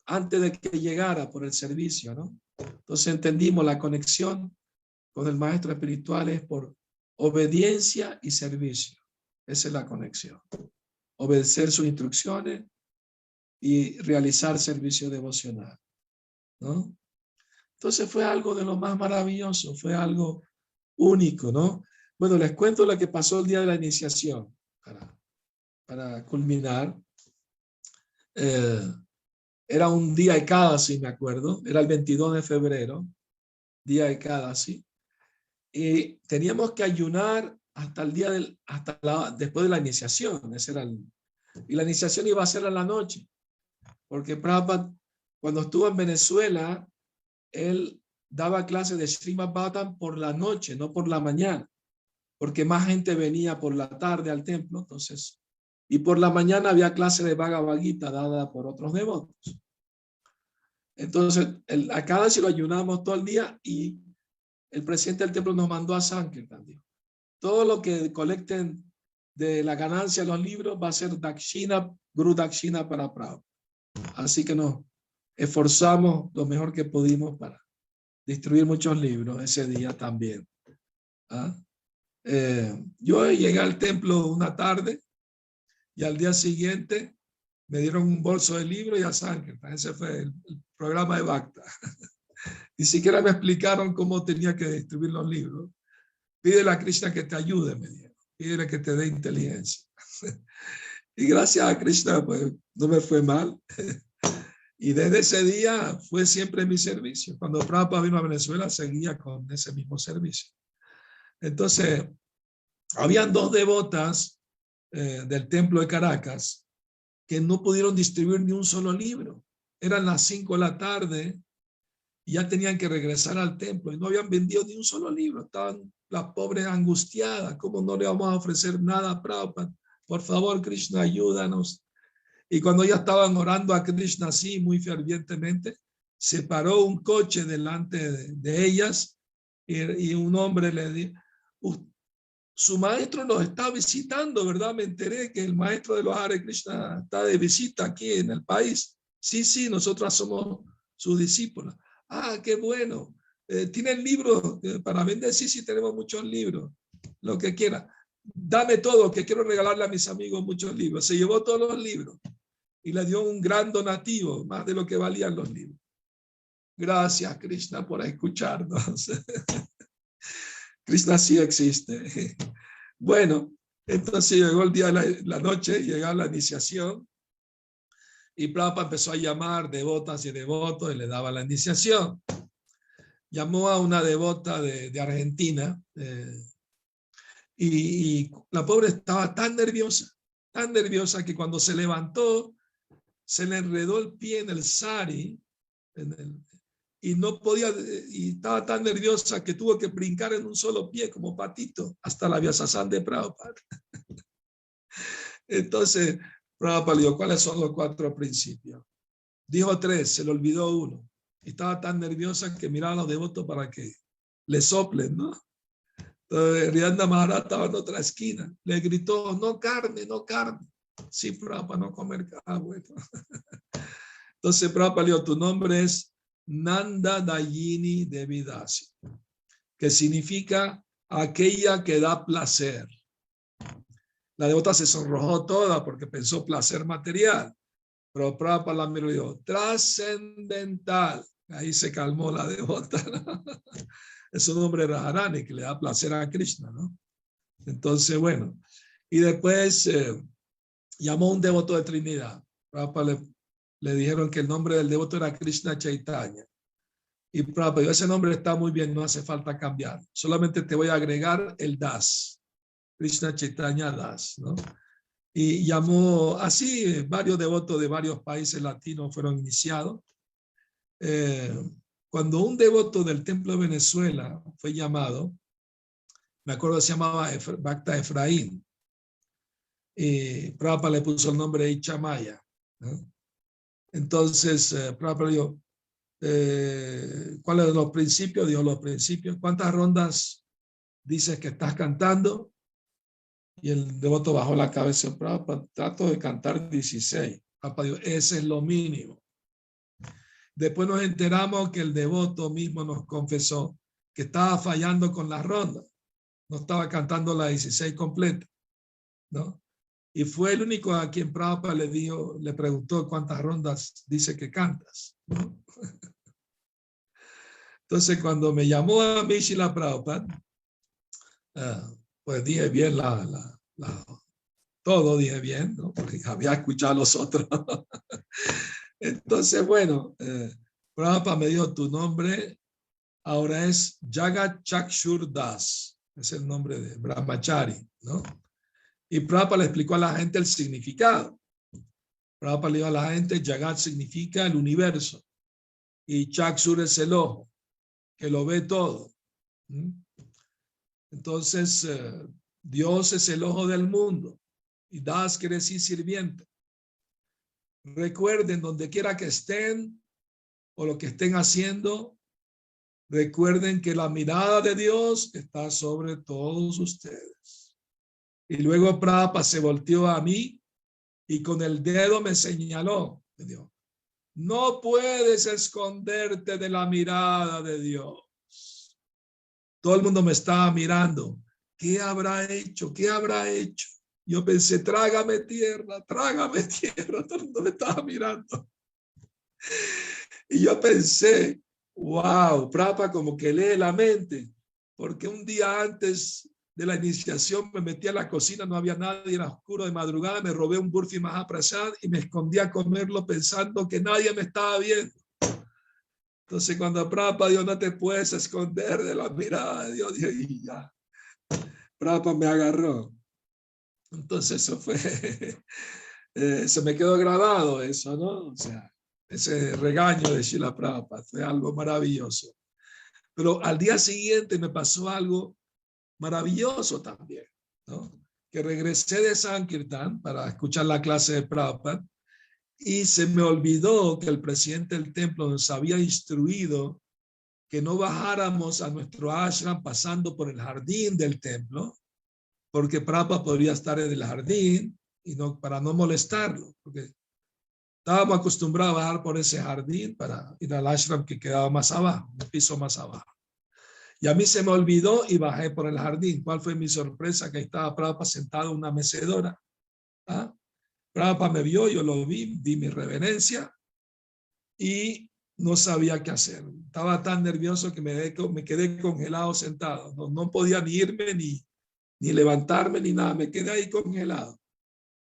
Speaker 1: antes de que llegara por el servicio, ¿no? Entonces entendimos la conexión con el maestro espiritual es por obediencia y servicio. Esa es la conexión. Obedecer sus instrucciones y realizar servicio devocional, ¿no? Entonces fue algo de lo más maravilloso, fue algo único, ¿no? Bueno, les cuento lo que pasó el día de la iniciación, para culminar. Era un día de Ekadasi, me acuerdo, era el 22 de febrero, día de Ekadasi, y teníamos que ayunar hasta el día después de la iniciación. Y la iniciación iba a ser a la noche, porque Prabhupada, cuando estuvo en Venezuela, él daba clases de Srimad Bhagavatam por la noche, no por la mañana, porque más gente venía por la tarde al templo, entonces, y por la mañana había clase de Bhagavad Gita dada por otros devotos. Entonces, a cada si lo ayunamos todo el día y el presidente del templo nos mandó a Sankirtan. Todo lo que colecten de la ganancia de los libros va a ser Dakshina, Guru Dakshina para Prabhupada. Así que nos esforzamos lo mejor que pudimos para distribuir muchos libros ese día también. ¿Ah? Yo llegué al templo una tarde y al día siguiente me dieron un bolso de libros y a Sankirtan. Ese fue el programa de Bhakta. Ni siquiera me explicaron cómo tenía que distribuir los libros. Pídele a Krishna que te ayude, me dijeron. Pídele que te dé inteligencia. Y gracias a Krishna, pues no me fue mal. Y desde ese día fue siempre mi servicio. Cuando Prabhupada vino a Venezuela, seguía con ese mismo servicio. Entonces, habían 2 devotas del templo de Caracas que no pudieron distribuir ni un solo libro. Eran las 5 de la tarde y ya tenían que regresar al templo y no habían vendido ni un solo libro. Estaban las pobres angustiadas. ¿Cómo no le vamos a ofrecer nada a Prabhupada? Por favor, Krishna, ayúdanos. Y cuando ya estaban orando a Krishna así muy fervientemente, se paró un coche delante de ellas y un hombre le dijo: su maestro nos está visitando, ¿verdad? Me enteré que el maestro de los Hare Krishna está de visita aquí en el país. Sí, nosotras somos sus discípulos. Ah, qué bueno. ¿Tienen libros para vender? Sí, tenemos muchos libros. Lo que quiera. Dame todo, que quiero regalarle a mis amigos muchos libros. Se llevó todos los libros y le dio un gran donativo, más de lo que valían los libros. Gracias, Krishna, por escucharnos. Krishna sí existe. Bueno, entonces llegó el día de la noche, llegó la iniciación y Prabhupada empezó a llamar devotas y devotos y le daba la iniciación. Llamó a una devota de Argentina y la pobre estaba tan nerviosa que cuando se levantó se le enredó el pie en el sari y no podía, y estaba tan nerviosa que tuvo que brincar en un solo pie como patito hasta la Vyasasana de Prabhupada. Entonces Prabhupada le dijo: ¿cuáles son los 4 principios? Dijo 3, se le olvidó uno. Y estaba tan nerviosa que miraba a los devotos para que le soplen, ¿no? Entonces Hriyananda Maharaj estaba en otra esquina. Le gritó: no carne, no carne. Sí, Prabhupada, no comer carne. Bueno. Entonces Prabhupada le dijo: tu nombre es Nanda Dayini Devidasi, que significa aquella que da placer. La devota se sonrojó toda porque pensó placer material. Pero Prabhupada la miró y dijo, trascendental. Ahí se calmó la devota, ¿no? Es un nombre Radharani que le da placer a Krishna, ¿no? Entonces, bueno. Y después llamó a un devoto de Trinidad. Prabhupada le dijeron que el nombre del devoto era Krishna Chaitanya. Y Prabhupada dijo, ese nombre está muy bien, no hace falta cambiar. Solamente te voy a agregar el Das. Krishna Chaitanya Das, ¿no? Y llamó así, varios devotos de varios países latinos fueron iniciados. Cuando un devoto del templo de Venezuela fue llamado, me acuerdo se llamaba Bhakta Efraín, y Prabhupada le puso el nombre de Ichamaya, ¿no? Entonces, Prabhupada dijo, ¿cuáles son los principios? Dijo los principios. ¿Cuántas rondas dices que estás cantando? Y el devoto bajó la cabeza. Prabhupada, trato de cantar 16. Prabhupada dijo, ese es lo mínimo. Después nos enteramos que el devoto mismo nos confesó que estaba fallando con las rondas. No estaba cantando la 16 completa, ¿no? Y fue el único a quien Prabhupada le preguntó cuántas rondas dice que cantas, ¿no? Entonces, cuando me llamó a mí Srila Prabhupada, pues dije bien todo dije bien, ¿no? Porque había escuchado a los otros. Entonces, bueno, Prabhupada me dijo, tu nombre ahora es Jagat Chakshur Das, es el nombre de Brahmachari, ¿no? Y Prabhupada le explicó a la gente el significado. Prabhupada le dijo a la gente, Jagat significa el universo, y Chakshur es el ojo, que lo ve todo. Entonces, Dios es el ojo del mundo, y Das quiere decir sirviente. Recuerden, donde quiera que estén, o lo que estén haciendo, recuerden que la mirada de Dios está sobre todos ustedes. Y luego Prabhupada se volteó a mí y con el dedo me señaló. Me dijo, no puedes esconderte de la mirada de Dios. Todo el mundo me estaba mirando. ¿Qué habrá hecho? ¿Qué habrá hecho? Yo pensé, trágame tierra, trágame tierra. Todo el mundo me estaba mirando. Y yo pensé, wow, Prabhupada como que lee la mente, porque un día antes de la iniciación me metí a la cocina, no había nadie, era oscuro de madrugada, me robé un Burfi Mahaprasad y me escondí a comerlo pensando que nadie me estaba viendo. Entonces cuando Prabhupada dijo, no te puedes esconder de la mirada de Dios, dije, y ya, Prabhupada me agarró. Entonces eso fue, se me quedó grabado eso, ¿no? O sea, ese regaño de Srila Prabhupada fue algo maravilloso. Pero al día siguiente me pasó algo maravilloso también, ¿no? Que regresé de Sankirtan para escuchar la clase de Prabhupada y se me olvidó que el presidente del templo nos había instruido que no bajáramos a nuestro ashram pasando por el jardín del templo, porque Prabhupada podría estar en el jardín y no, para no molestarlo, porque estábamos acostumbrados a bajar por ese jardín para ir al ashram que quedaba más abajo, un piso más abajo. Y a mí se me olvidó y bajé por el jardín. ¿Cuál fue mi sorpresa? Que ahí estaba Prabhupada sentado en una mecedora. ¿Ah? Prabhupada me vio, yo lo vi, di mi reverencia y no sabía qué hacer. Estaba tan nervioso que me quedé congelado sentado. No podía ni irme, ni levantarme, ni nada. Me quedé ahí congelado.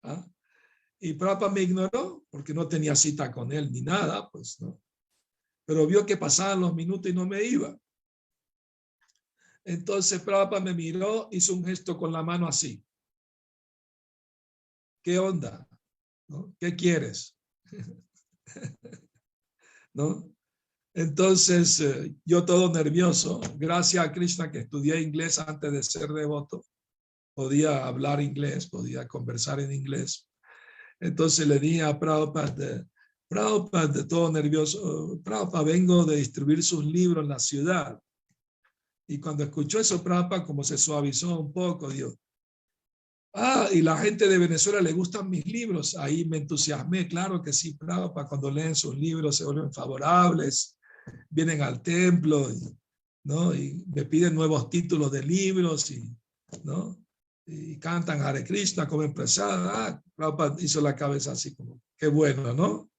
Speaker 1: ¿Ah? Y Prabhupada me ignoró porque no tenía cita con él ni nada, pues, ¿no? Pero vio que pasaban los minutos y no me iba. Entonces Prabhupada me miró, hizo un gesto con la mano así. ¿Qué onda? ¿No? ¿Qué quieres? ¿No? Entonces yo todo nervioso, gracias a Krishna que estudié inglés antes de ser devoto, podía hablar inglés, podía conversar en inglés. Entonces le dije a Prabhupada, todo nervioso, Prabhupada, vengo de distribuir sus libros en la ciudad. Y cuando escuchó eso, Prabhupada como se suavizó un poco, dijo, y la gente de Venezuela le gustan mis libros. Ahí me entusiasmé, claro que sí, Prabhupada, cuando leen sus libros se vuelven favorables, vienen al templo, ¿no? Y me piden nuevos títulos de libros, ¿no? y cantan Hare Krishna, comen prasada. Prabhupada hizo la cabeza así como, qué bueno, ¿no?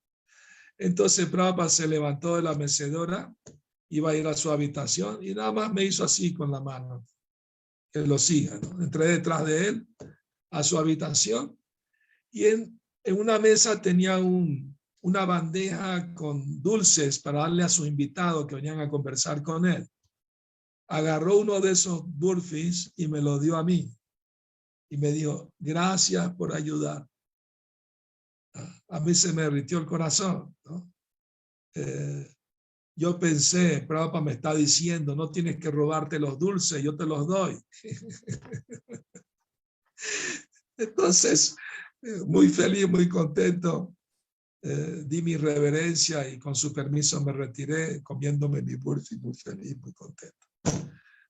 Speaker 1: Entonces Prabhupada se levantó de la mecedora, iba a ir a su habitación y nada más me hizo así con la mano, que lo siga, ¿no? Entré detrás de él a su habitación y en una mesa tenía una bandeja con dulces para darle a sus invitados que venían a conversar con él. Agarró uno de esos burfis y me lo dio a mí. Y me dijo, gracias por ayudar. A mí se me derritió el corazón, ¿no? Yo pensé, Prabhupada me está diciendo, no tienes que robarte los dulces, yo te los doy. Entonces, muy feliz, muy contento, di mi reverencia y con su permiso me retiré comiéndome mi burfi, muy feliz, muy contento.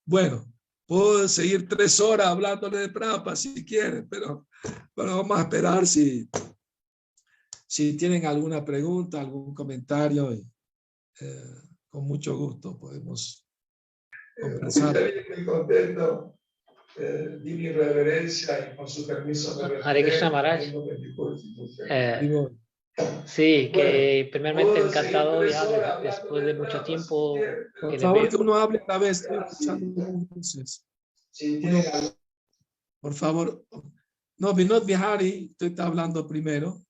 Speaker 1: Bueno, puedo seguir 3 horas hablándole de Prabhupada si quieren, pero vamos a esperar si tienen alguna pregunta, algún comentario. Con mucho gusto podemos conversar. Muy contento. Di mi reverencia y con su permiso me retiré.
Speaker 2: Hare Krishna Maharaj. Sí, que primeramente encantado ya después de mucho tiempo.
Speaker 1: Por favor, que uno hable a la vez. Estoy escuchando entonces. Por favor. No, Vinod Bihari, usted está hablando primero.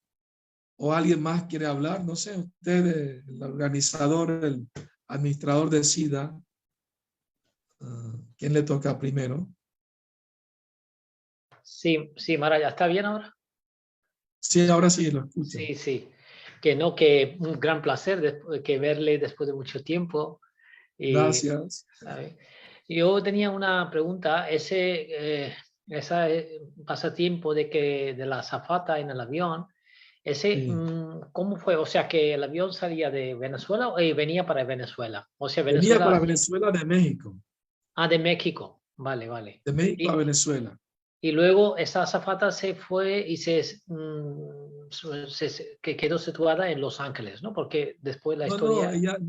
Speaker 1: ¿O alguien más quiere hablar? No sé, usted, el organizador, el administrador decida quién le toca primero.
Speaker 2: Sí, Maharaj, ¿está bien ahora?
Speaker 1: Sí, ahora sí lo escucho.
Speaker 2: Sí. Que un gran placer que verle después de mucho tiempo.
Speaker 1: Gracias.
Speaker 2: Yo tenía una pregunta. Ese pasatiempo de la azafata en el avión,
Speaker 1: Sí.
Speaker 2: ¿cómo fue? O sea, que el avión salía de Venezuela y venía para Venezuela. O sea,
Speaker 1: Venía para Venezuela de México.
Speaker 2: Ah, de México. Vale.
Speaker 1: De México a Venezuela.
Speaker 2: Y luego esa azafata se fue y que quedó situada en Los Ángeles, ¿no? Porque después la historia...
Speaker 1: ella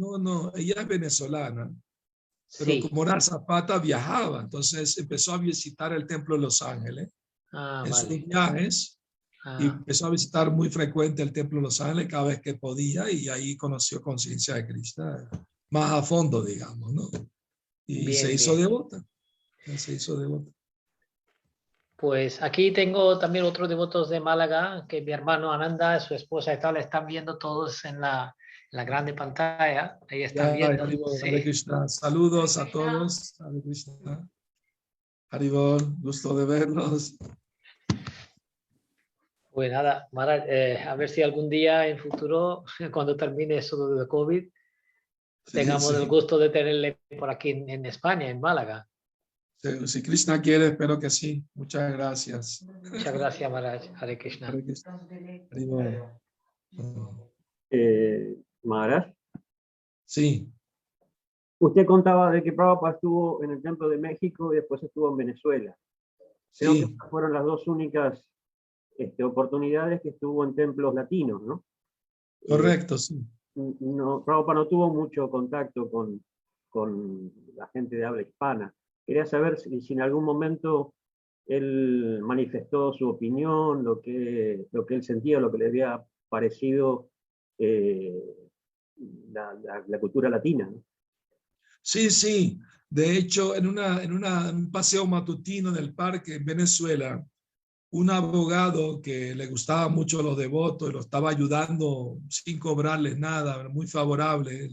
Speaker 1: es venezolana. Pero
Speaker 2: Sí.
Speaker 1: como era azafata, viajaba. Entonces empezó a visitar el templo de Los Ángeles en sus viajes. Y empezó a visitar muy frecuente el templo de Los Ángeles cada vez que podía y ahí conoció conciencia de Krishna más a fondo, digamos, ¿no? Y se hizo devota.
Speaker 2: Pues aquí tengo también otros devotos de Málaga, que mi hermano Ananda, su esposa y tal, están viendo todos en la grande pantalla. Ahí están viendo.
Speaker 1: Hare Krishna. Saludos a todos. Hare Krishna. Haribol, gusto de verlos.
Speaker 2: Pues nada, Maharaj, a ver si algún día en futuro, cuando termine eso de COVID, tengamos el gusto de tenerle por aquí en España, en Málaga.
Speaker 1: Si Krishna quiere, espero que sí. Muchas gracias.
Speaker 2: Muchas gracias, Maharaj. Hare Krishna.
Speaker 1: Hare Krishna.
Speaker 3: Maharaj.
Speaker 1: Sí.
Speaker 3: Usted contaba de que Prabhupada estuvo en el Templo de México y después estuvo en Venezuela. Creo que fueron las 2 únicas oportunidades que estuvo en templos latinos, ¿no?
Speaker 1: Correcto, sí.
Speaker 3: Prabhupada no tuvo mucho contacto con la gente de habla hispana. Quería saber si en algún momento él manifestó su opinión, lo que él sentía, lo que le había parecido la cultura latina, ¿no?
Speaker 1: Sí. De hecho, en un paseo matutino en el parque en Venezuela, un abogado que le gustaba mucho a los devotos y lo estaba ayudando sin cobrarles nada, muy favorable,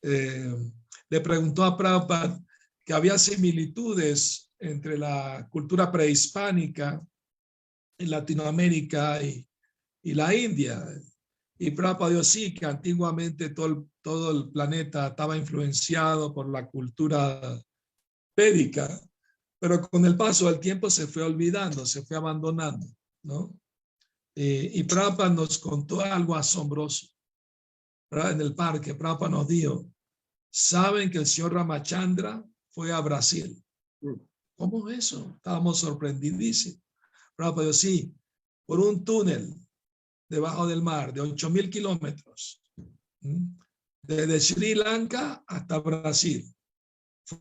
Speaker 1: le preguntó a Prabhupada que había similitudes entre la cultura prehispánica en Latinoamérica y la India. Y Prabhupada dijo sí, que antiguamente todo el planeta estaba influenciado por la cultura védica, pero con el paso del tiempo se fue olvidando, se fue abandonando, ¿no? Y Prabhupada nos contó algo asombroso. En el parque, Prabhupada nos dijo, ¿saben que el señor Ramachandra fue a Brasil? ¿Cómo es eso? Estábamos sorprendidísimos. Prabhupada dijo, sí, por un túnel debajo del mar de 8,000 kilómetros, desde Sri Lanka hasta Brasil.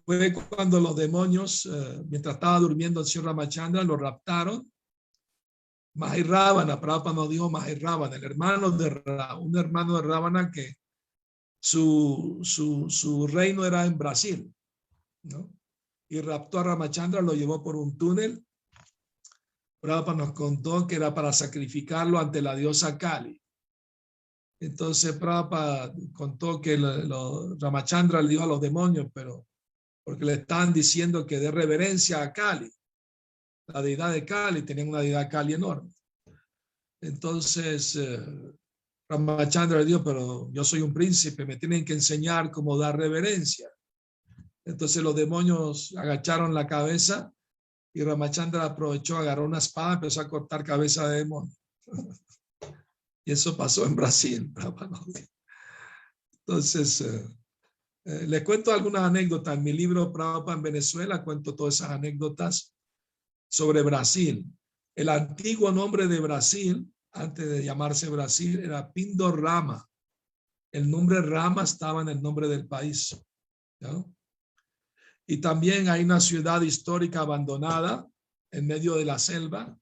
Speaker 1: fue cuando los demonios, mientras estaba durmiendo el señor Ramachandra, lo raptaron. Mahirávana, Prabhupada nos dijo Mahirávana, el hermano de un hermano de Rávana que su reino era en Brasil, ¿no? Y raptó a Ramachandra, lo llevó por un túnel. Prabhupada nos contó que era para sacrificarlo ante la diosa Kali. Entonces Prabhupada contó que Ramachandra le dijo a los demonios, pero porque le estaban diciendo que dé reverencia a Kali, la deidad de Kali, tenían una deidad Kali enorme. Entonces Ramachandra le dijo, pero yo soy un príncipe, me tienen que enseñar cómo dar reverencia. Entonces los demonios agacharon la cabeza y Ramachandra aprovechó, agarró una espada y empezó a cortar cabeza de demonio. Y eso pasó en Brasil. Entonces, les cuento algunas anécdotas. En mi libro Prabhupada en Venezuela cuento todas esas anécdotas sobre Brasil. El antiguo nombre de Brasil, antes de llamarse Brasil, era Pindorama. El nombre Rama estaba en el nombre del país, ¿no? Y también hay una ciudad histórica abandonada en medio de la selva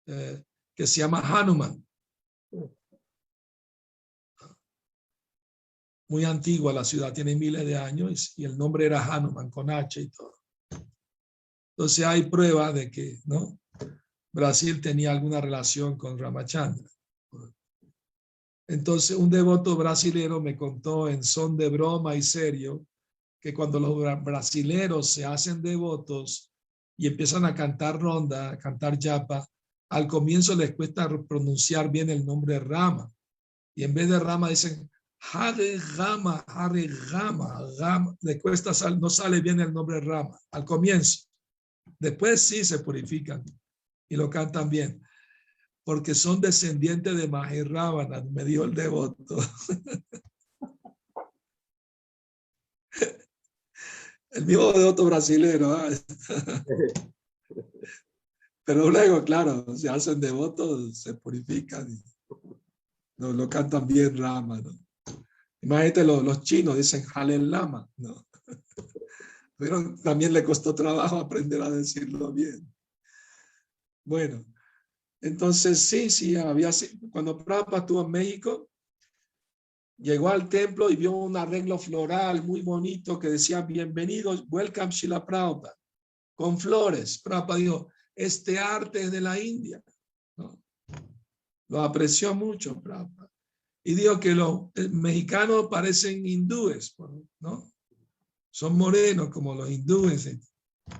Speaker 1: que se llama Hanuman. Muy antigua la ciudad, tiene miles de años y el nombre era Hanuman con H y todo. Entonces hay pruebas de que, ¿no?, Brasil tenía alguna relación con Ramachandra. Entonces un devoto brasilero me contó en son de broma y serio que cuando los brasileros se hacen devotos y empiezan a cantar ronda, a cantar yapa, al comienzo les cuesta pronunciar bien el nombre Rama. Y en vez de Rama dicen Hare Rama, Hare Rama, Rama. Les cuesta, no sale bien el nombre Rama al comienzo. Después sí se purifican y lo cantan bien. Porque son descendientes de Mahirávana, me dijo el devoto. El mismo devoto brasilero. Pero luego, claro, se hacen devotos, se purifican y no, lo cantan bien Rama, ¿no? Imagínate, los chinos dicen Halel Lama, ¿no? Pero también le costó trabajo aprender a decirlo bien. Bueno, entonces sí, cuando Prabhupada estuvo en México, llegó al templo y vio un arreglo floral muy bonito que decía, bienvenidos, welcome Srila Prabhupada, con flores. Prabhupada dijo, este arte es de la India, ¿no? Lo apreció mucho Prabhupada. Y dijo que los mexicanos parecen hindúes, ¿no? Son morenos como los hindúes.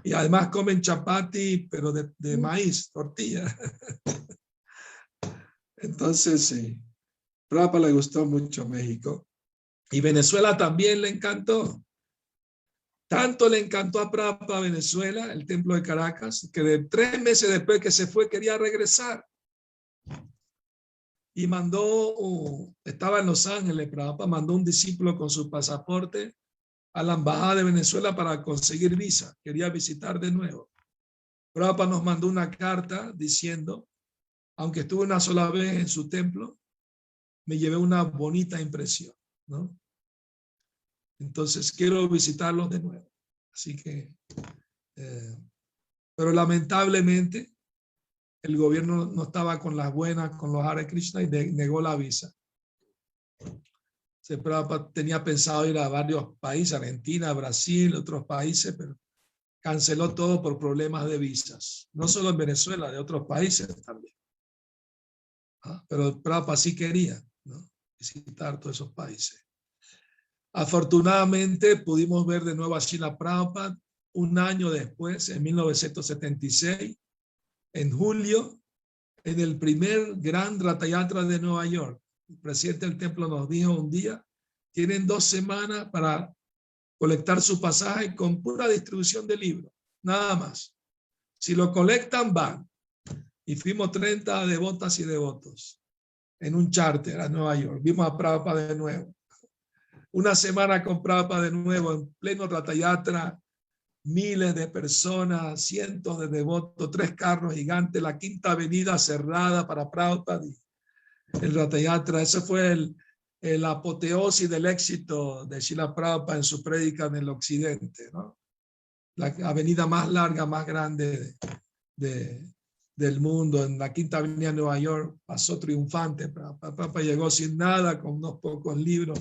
Speaker 1: Y además comen chapati, pero de maíz, tortilla. Entonces, sí. Prabhupada le gustó mucho México. Y Venezuela también le encantó. Tanto le encantó a Prabhupada Venezuela, el templo de Caracas, que 3 meses después que se fue quería regresar. Y estaba en Los Ángeles, Prabhupada mandó un discípulo con su pasaporte a la embajada de Venezuela para conseguir visa. Quería visitar de nuevo. Prabhupada nos mandó una carta diciendo, aunque estuve una sola vez en su templo, me llevé una bonita impresión, ¿no? Entonces quiero visitarlos de nuevo. Así que, pero lamentablemente el gobierno no estaba con las buenas, con los Hare Krishna y negó la visa. Prabhupada tenía pensado ir a varios países, Argentina, Brasil, otros países, pero canceló todo por problemas de visas. No solo en Venezuela, de otros países también. Pero Prabhupada sí quería, ¿no?, visitar todos esos países. Afortunadamente pudimos ver de nuevo a Srila Prabhupada un año después, en 1976, en julio, en el primer gran Ratha Yatra de Nueva York. El presidente del templo nos dijo un día, tienen 2 semanas para colectar su pasaje con pura distribución de libros, nada más. Si lo colectan, van. Y fuimos 30 devotas y devotos en un charter a Nueva York. Vimos a Prabhupada de nuevo. Una semana con Prabhupada de nuevo, en pleno Ratha Yatra, miles de personas, cientos de devotos, 3 carros gigantes, la 5ª avenida cerrada para Prabhupada. El Ratha Yatra, ese fue la apoteosis del éxito de Srila Prabhupada en su prédica en el occidente, ¿no? La avenida más larga, más grande del mundo, en la Quinta Avenida de Nueva York, pasó triunfante. Prabhupada llegó sin nada, con unos pocos libros,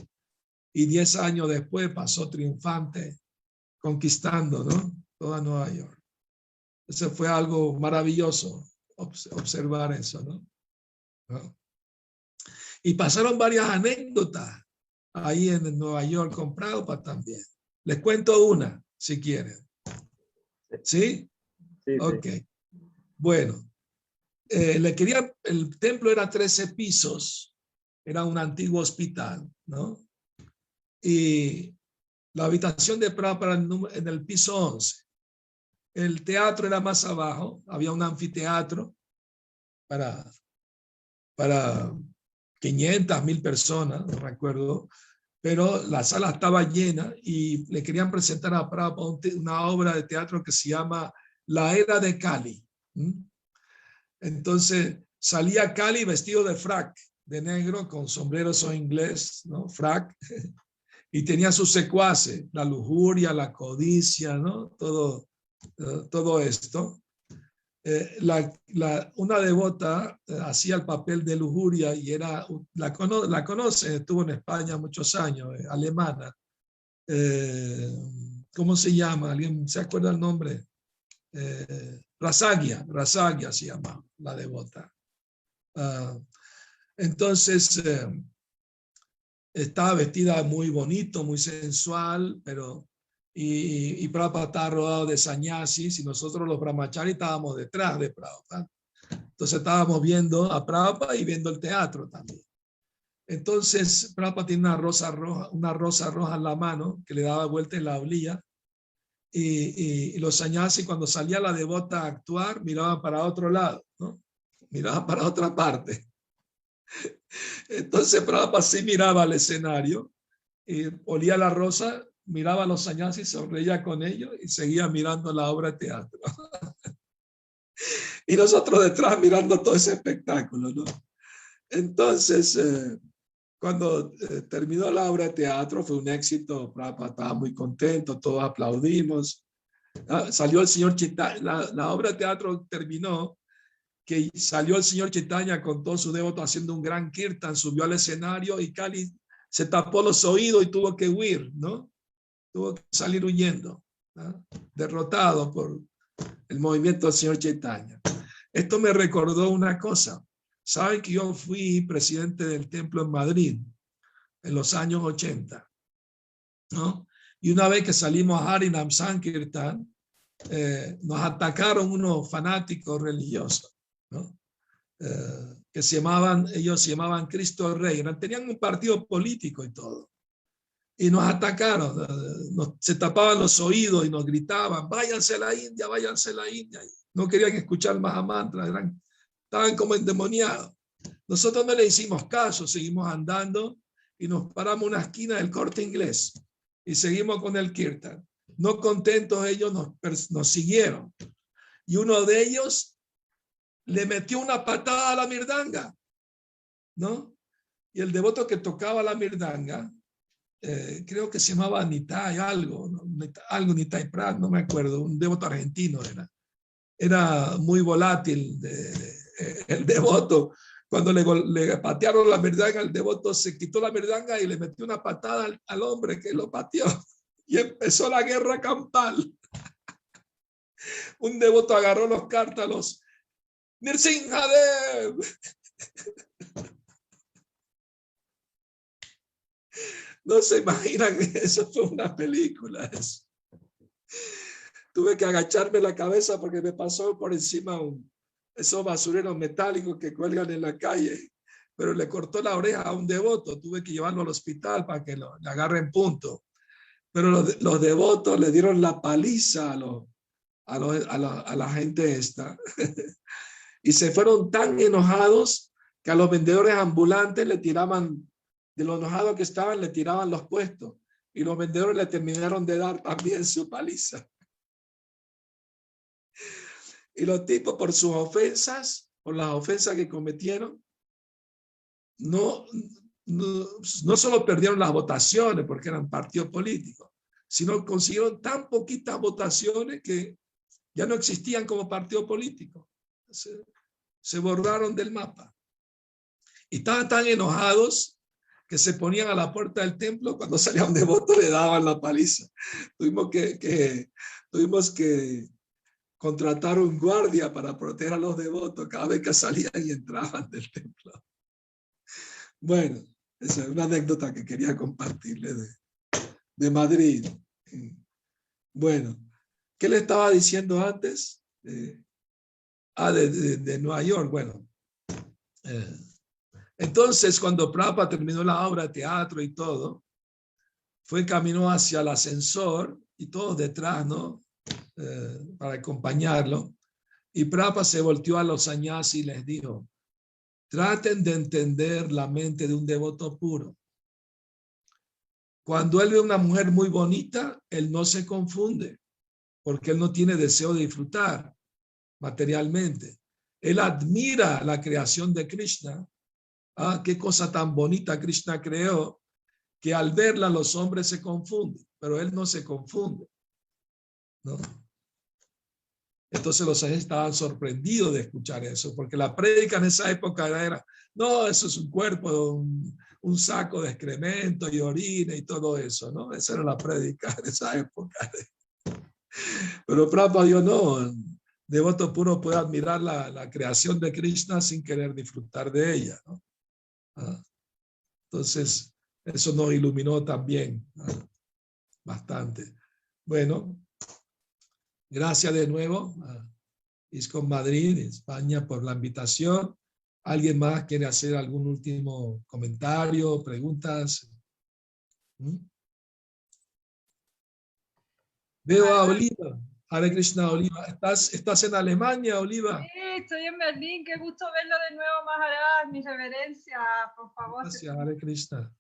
Speaker 1: y 10 años después pasó triunfante, conquistando, ¿no?, toda Nueva York. Eso fue algo maravilloso, observar eso, ¿no? Y pasaron varias anécdotas ahí en Nueva York con Prabhupada también. Les cuento una, si quieren. ¿Sí?
Speaker 3: Sí,
Speaker 1: ok.
Speaker 3: sí.
Speaker 1: Bueno, el templo era 13 pisos, era un antiguo hospital, ¿no? Y la habitación de Prabhupada en el piso 11. El teatro era más abajo, había un anfiteatro para 500, 1000 personas, no recuerdo, pero la sala estaba llena y le querían presentar a Prabhupada una obra de teatro que se llama La Era de Kali. Entonces salía Kali vestido de frac, de negro, con sombreros o inglés, ¿no? Frac, y tenía sus secuaces, la lujuria, la codicia, ¿no? Todo esto. Una devota hacía el papel de lujuria y la conoce, estuvo en España muchos años, alemana. ¿Cómo se llama? ¿Alguien se acuerda el nombre? Rasagia se llama la devota. Entonces, estaba vestida muy bonito, muy sensual, pero y Prabhupada estaba rodado de sannyasis y nosotros los brahmacharis estábamos detrás de Prabhupada. Entonces estábamos viendo a Prabhupada y viendo el teatro también. Entonces Prabhupada tiene una rosa roja en la mano que le daba vuelta en la oblilla y los sannyasis cuando salía la devota a actuar miraban para otro lado, ¿no? Miraban para otra parte. Entonces Prabhupada sí miraba al escenario y olía la rosa, miraba a los sannyasis, sonreía con ellos y seguía mirando la obra de teatro. Y nosotros detrás mirando todo ese espectáculo, ¿no? Entonces, cuando terminó la obra de teatro, fue un éxito, Prabhupada estaba muy contento, todos aplaudimos. Salió el señor Chaitanya, la obra de teatro terminó, que salió el señor Chaitanya con todo su devoto haciendo un gran kirtan, subió al escenario y Kali se tapó los oídos y tuvo que huir, ¿no? Tuvo que salir huyendo, ¿no? Derrotado por el movimiento del señor Chaitanya. Esto me recordó una cosa. Saben que yo fui presidente del templo en Madrid en los años 80, ¿no? Y una vez que salimos a Harinam Sankirtan, nos atacaron unos fanáticos religiosos, ¿no? Que ellos se llamaban Cristo Rey, tenían un partido político y todo. Y nos atacaron, se tapaban los oídos y nos gritaban, váyanse a la India, váyanse a la India. No querían escuchar Mahamantra, estaban como endemoniados. Nosotros no le hicimos caso, seguimos andando y nos paramos en una esquina del Corte Inglés y seguimos con el kirtan. No contentos, ellos nos siguieron. Y uno de ellos le metió una patada a la mirdanga, ¿no? Y el devoto que tocaba la mirdanga, creo que se llamaba Nitai, algo Nitai Prat, no me acuerdo, un devoto argentino era muy volátil el devoto. Cuando le patearon la mirdanga, el devoto se quitó la mirdanga y le metió una patada al hombre que lo pateó y empezó la guerra campal. Un devoto agarró los cártalos, Nrsimhadev. No se imaginan, eso fue una película. Eso. Tuve que agacharme la cabeza porque me pasó por encima esos basureros metálicos que cuelgan en la calle, pero le cortó la oreja a un devoto. Tuve que llevarlo al hospital para que le agarren punto. Pero los devotos le dieron la paliza a la gente esta. Y se fueron tan enojados que a los vendedores ambulantes le tiraban, de lo enojados que estaban, le tiraban los puestos. Y los vendedores le terminaron de dar también su paliza. Y los tipos, por sus ofensas, por las ofensas que cometieron, no no solo perdieron las votaciones porque eran partidos políticos, sino consiguieron tan poquitas votaciones que ya no existían como partido político. Se borraron del mapa. Y estaban tan enojados que se ponían a la puerta del templo, cuando salían de voto le daban la paliza. Tuvimos que contratar un guardia para proteger a los devotos cada vez que salían y entraban del templo. Bueno, esa es una anécdota que quería compartirles de Madrid. Bueno, ¿qué le estaba diciendo antes? De Nueva York. Bueno, entonces cuando Prabhupada terminó la obra de teatro y todo, caminó hacia el ascensor y todos detrás, ¿no? Para acompañarlo. Y Prabhupada se volteó a los sannyasis y les dijo: traten de entender la mente de un devoto puro. Cuando él ve una mujer muy bonita, él no se confunde, porque él no tiene deseo de disfrutar materialmente. Él admira la creación de Krishna. Ah, qué cosa tan bonita Krishna creó, que al verla los hombres se confunden, pero él no se confunde, ¿no? Entonces los sannyasis estaban sorprendidos de escuchar eso, porque la prédica en esa época era, no, eso es un cuerpo, un saco de excremento y orina y todo eso, ¿no? Esa era la prédica de esa época. Pero Prabhupada dijo, no, devoto puro puede admirar la creación de Krishna sin querer disfrutar de ella, ¿no? Entonces, eso nos iluminó también bastante. Bueno, gracias de nuevo a ISKCON Madrid, España, por la invitación. ¿Alguien más quiere hacer algún último comentario, preguntas? Veo a Oliva. Hare Krishna, Oliva. ¿Estás en Alemania, Oliva?
Speaker 4: Sí, estoy en Berlín. Qué gusto verlo de nuevo, Maharaj. Mi reverencia, por favor.
Speaker 1: Gracias, Hare Krishna.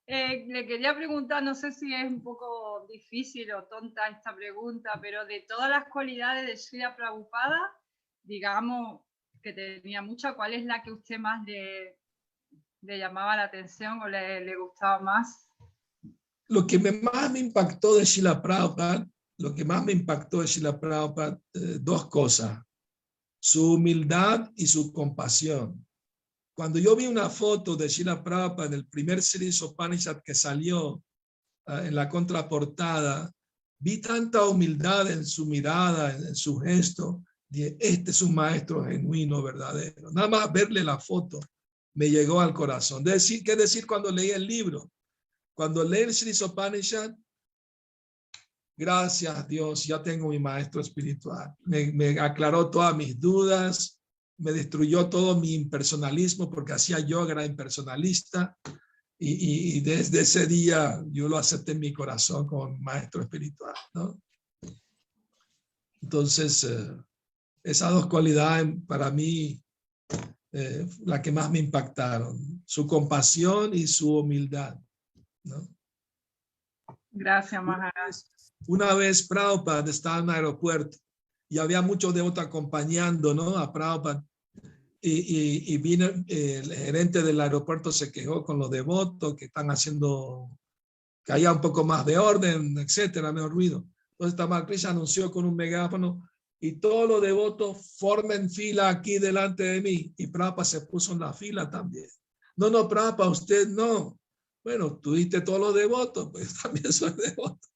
Speaker 4: Le quería preguntar, no sé si es un poco difícil o tonta esta pregunta, pero de todas las cualidades de Srila Prabhupada, digamos que tenía muchas, ¿cuál es la que usted más le llamaba la atención o le gustaba más?
Speaker 1: Lo que más me impactó de Srila Prabhupada, dos cosas: su humildad y su compasión. Cuando yo vi una foto de Srila Prabhupada en el primer Sri Upanishad que salió en la contraportada, vi tanta humildad en su mirada, en su gesto. Dije, este es un maestro genuino, verdadero. Nada más verle la foto me llegó al corazón. ¿Qué decir cuando leí el libro? Cuando leí el Sri Upanishad, gracias Dios, ya tengo mi maestro espiritual. Me aclaró todas mis dudas, me destruyó todo mi impersonalismo, porque hacía yoga, era impersonalista, y desde ese día yo lo acepté en mi corazón como maestro espiritual, ¿no? Entonces, esas dos cualidades para mí, la que más me impactaron, su compasión y su humildad, ¿no?
Speaker 4: Gracias, Maharaj.
Speaker 1: Una vez Prabhupada estaba en un aeropuerto y había muchos devotos acompañando, ¿no?, a Prabhupada, y vino el gerente del aeropuerto, se quejó con los devotos que están haciendo que haya un poco más de orden, etcétera, menos ruido. Entonces Tamal Krishna anunció con un megáfono: y todos los devotos formen fila aquí delante de mí. Y Prabhupada se puso en la fila también. No, Prabhupada, usted no. Bueno, tú diste todos los devotos, pues también soy devoto.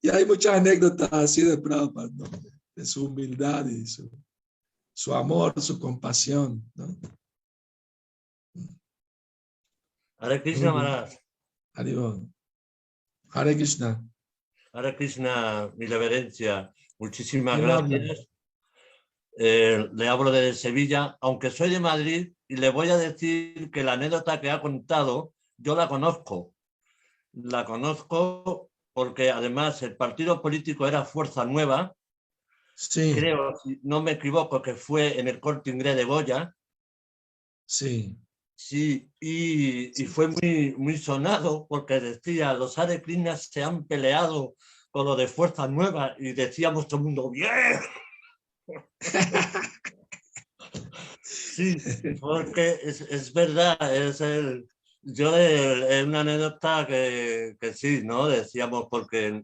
Speaker 1: Y hay muchas anécdotas así de Prabhupada, ¿no? De su humildad y su amor, su compasión, ¿no?
Speaker 5: Hare Krishna, Maharaj.
Speaker 1: Hare Krishna.
Speaker 5: Hare Krishna, mi reverencia. Muchísimas
Speaker 1: ¿Quién
Speaker 5: gracias. Le hablo de Sevilla, aunque soy de Madrid, y le voy a decir que la anécdota que ha contado, yo la conozco. La conozco porque además el partido político era Fuerza Nueva.
Speaker 1: Sí.
Speaker 5: Creo, si no me equivoco, que fue en el Corte Inglés de Goya.
Speaker 1: Sí.
Speaker 5: Sí, y fue muy sonado porque decía, los Hare Krishna se han peleado con lo de Fuerza Nueva, y decíamos todo el mundo, ¡bien! Sí, porque es verdad, es una anécdota que sí, ¿no? Decíamos porque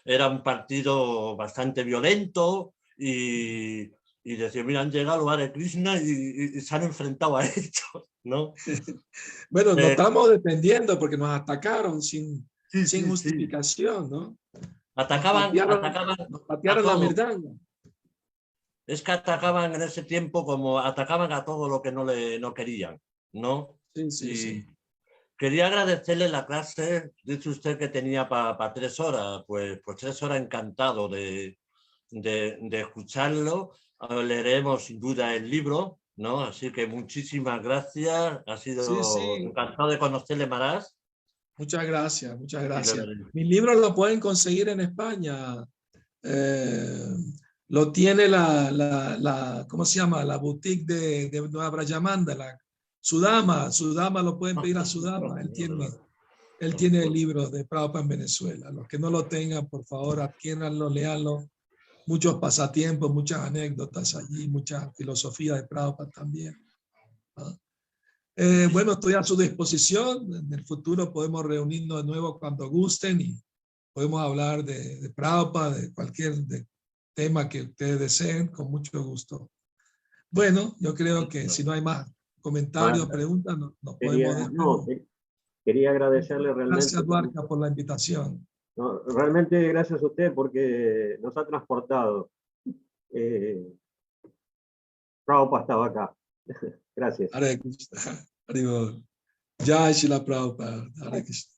Speaker 5: era un partido bastante violento y decían, mira, han llegado los Hare Krishna y se han enfrentado a esto, ¿no?
Speaker 1: Bueno, nos estamos defendiendo porque nos atacaron sin
Speaker 5: Sí.
Speaker 1: justificación, ¿no?
Speaker 5: Atacaban
Speaker 1: nos patearon la mirdanga.
Speaker 5: Es que atacaban en ese tiempo como atacaban a todo lo que no querían, ¿no?
Speaker 1: Sí.
Speaker 5: Quería agradecerle la clase, dice usted que tenía para 3 horas, pues 3 horas encantado de escucharlo. Leeremos sin duda el libro, ¿no? Así que muchísimas gracias, ha sido encantado de conocerle, Maharaj.
Speaker 1: Muchas gracias. Mi libro lo pueden conseguir en España. Lo tiene ¿cómo se llama? La boutique de Nueva Brayamanda, la Sudama lo pueden pedir a Sudama. Él tiene el libro de Prabhupada en Venezuela. Los que no lo tengan, por favor, adquiéranlo, léanlo. Muchos pasatiempos, muchas anécdotas allí, mucha filosofía de Prabhupada también. Bueno, estoy a su disposición. En el futuro podemos reunirnos de nuevo cuando gusten y podemos hablar de Prabhupada, de cualquier tema que ustedes deseen, con mucho gusto. Bueno, yo creo que si no hay más comentarios, preguntas, nos podemos despedir.
Speaker 3: Quería agradecerle realmente.
Speaker 1: Gracias, Duarca, por la invitación.
Speaker 3: No, realmente gracias a usted porque nos ha transportado. Prabhupada estaba acá. Gracias.
Speaker 1: Hare Krishna. Haribol. Jai Shila Prabhupada. Hare Krishna.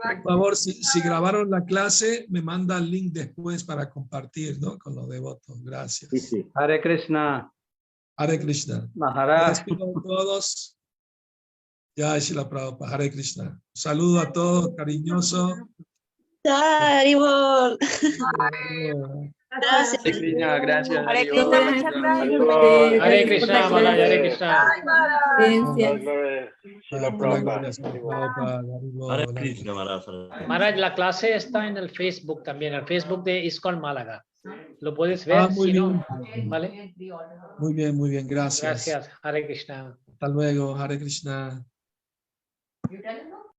Speaker 1: Por favor, si grabaron la clase, me manda el link después para compartir, ¿no? Con los devotos. Gracias.
Speaker 3: Sí.
Speaker 6: Hare Krishna.
Speaker 1: Hare Krishna.
Speaker 6: Maharaj.
Speaker 1: Despido a todos. Jai Shila Prabhupada. Hare Krishna. Saludo a todos, cariñoso.
Speaker 7: Haribol.
Speaker 4: Gracias.
Speaker 6: Hare Krishna, gracias.
Speaker 7: Hare
Speaker 6: Haribol.
Speaker 7: Krishna, muchas gracias.
Speaker 2: Hare Krishna, Maharaj, Hare Krishna.
Speaker 5: Hare Krishna, Maharaj.
Speaker 2: Maharaj, la clase está en el Facebook también, el Facebook de ISKCON Málaga. Lo puedes ver,
Speaker 1: muy
Speaker 2: si no,
Speaker 1: bien.
Speaker 2: ¿vale?
Speaker 1: Muy bien, gracias.
Speaker 2: Gracias, Hare Krishna.
Speaker 1: Hasta luego, Hare Krishna.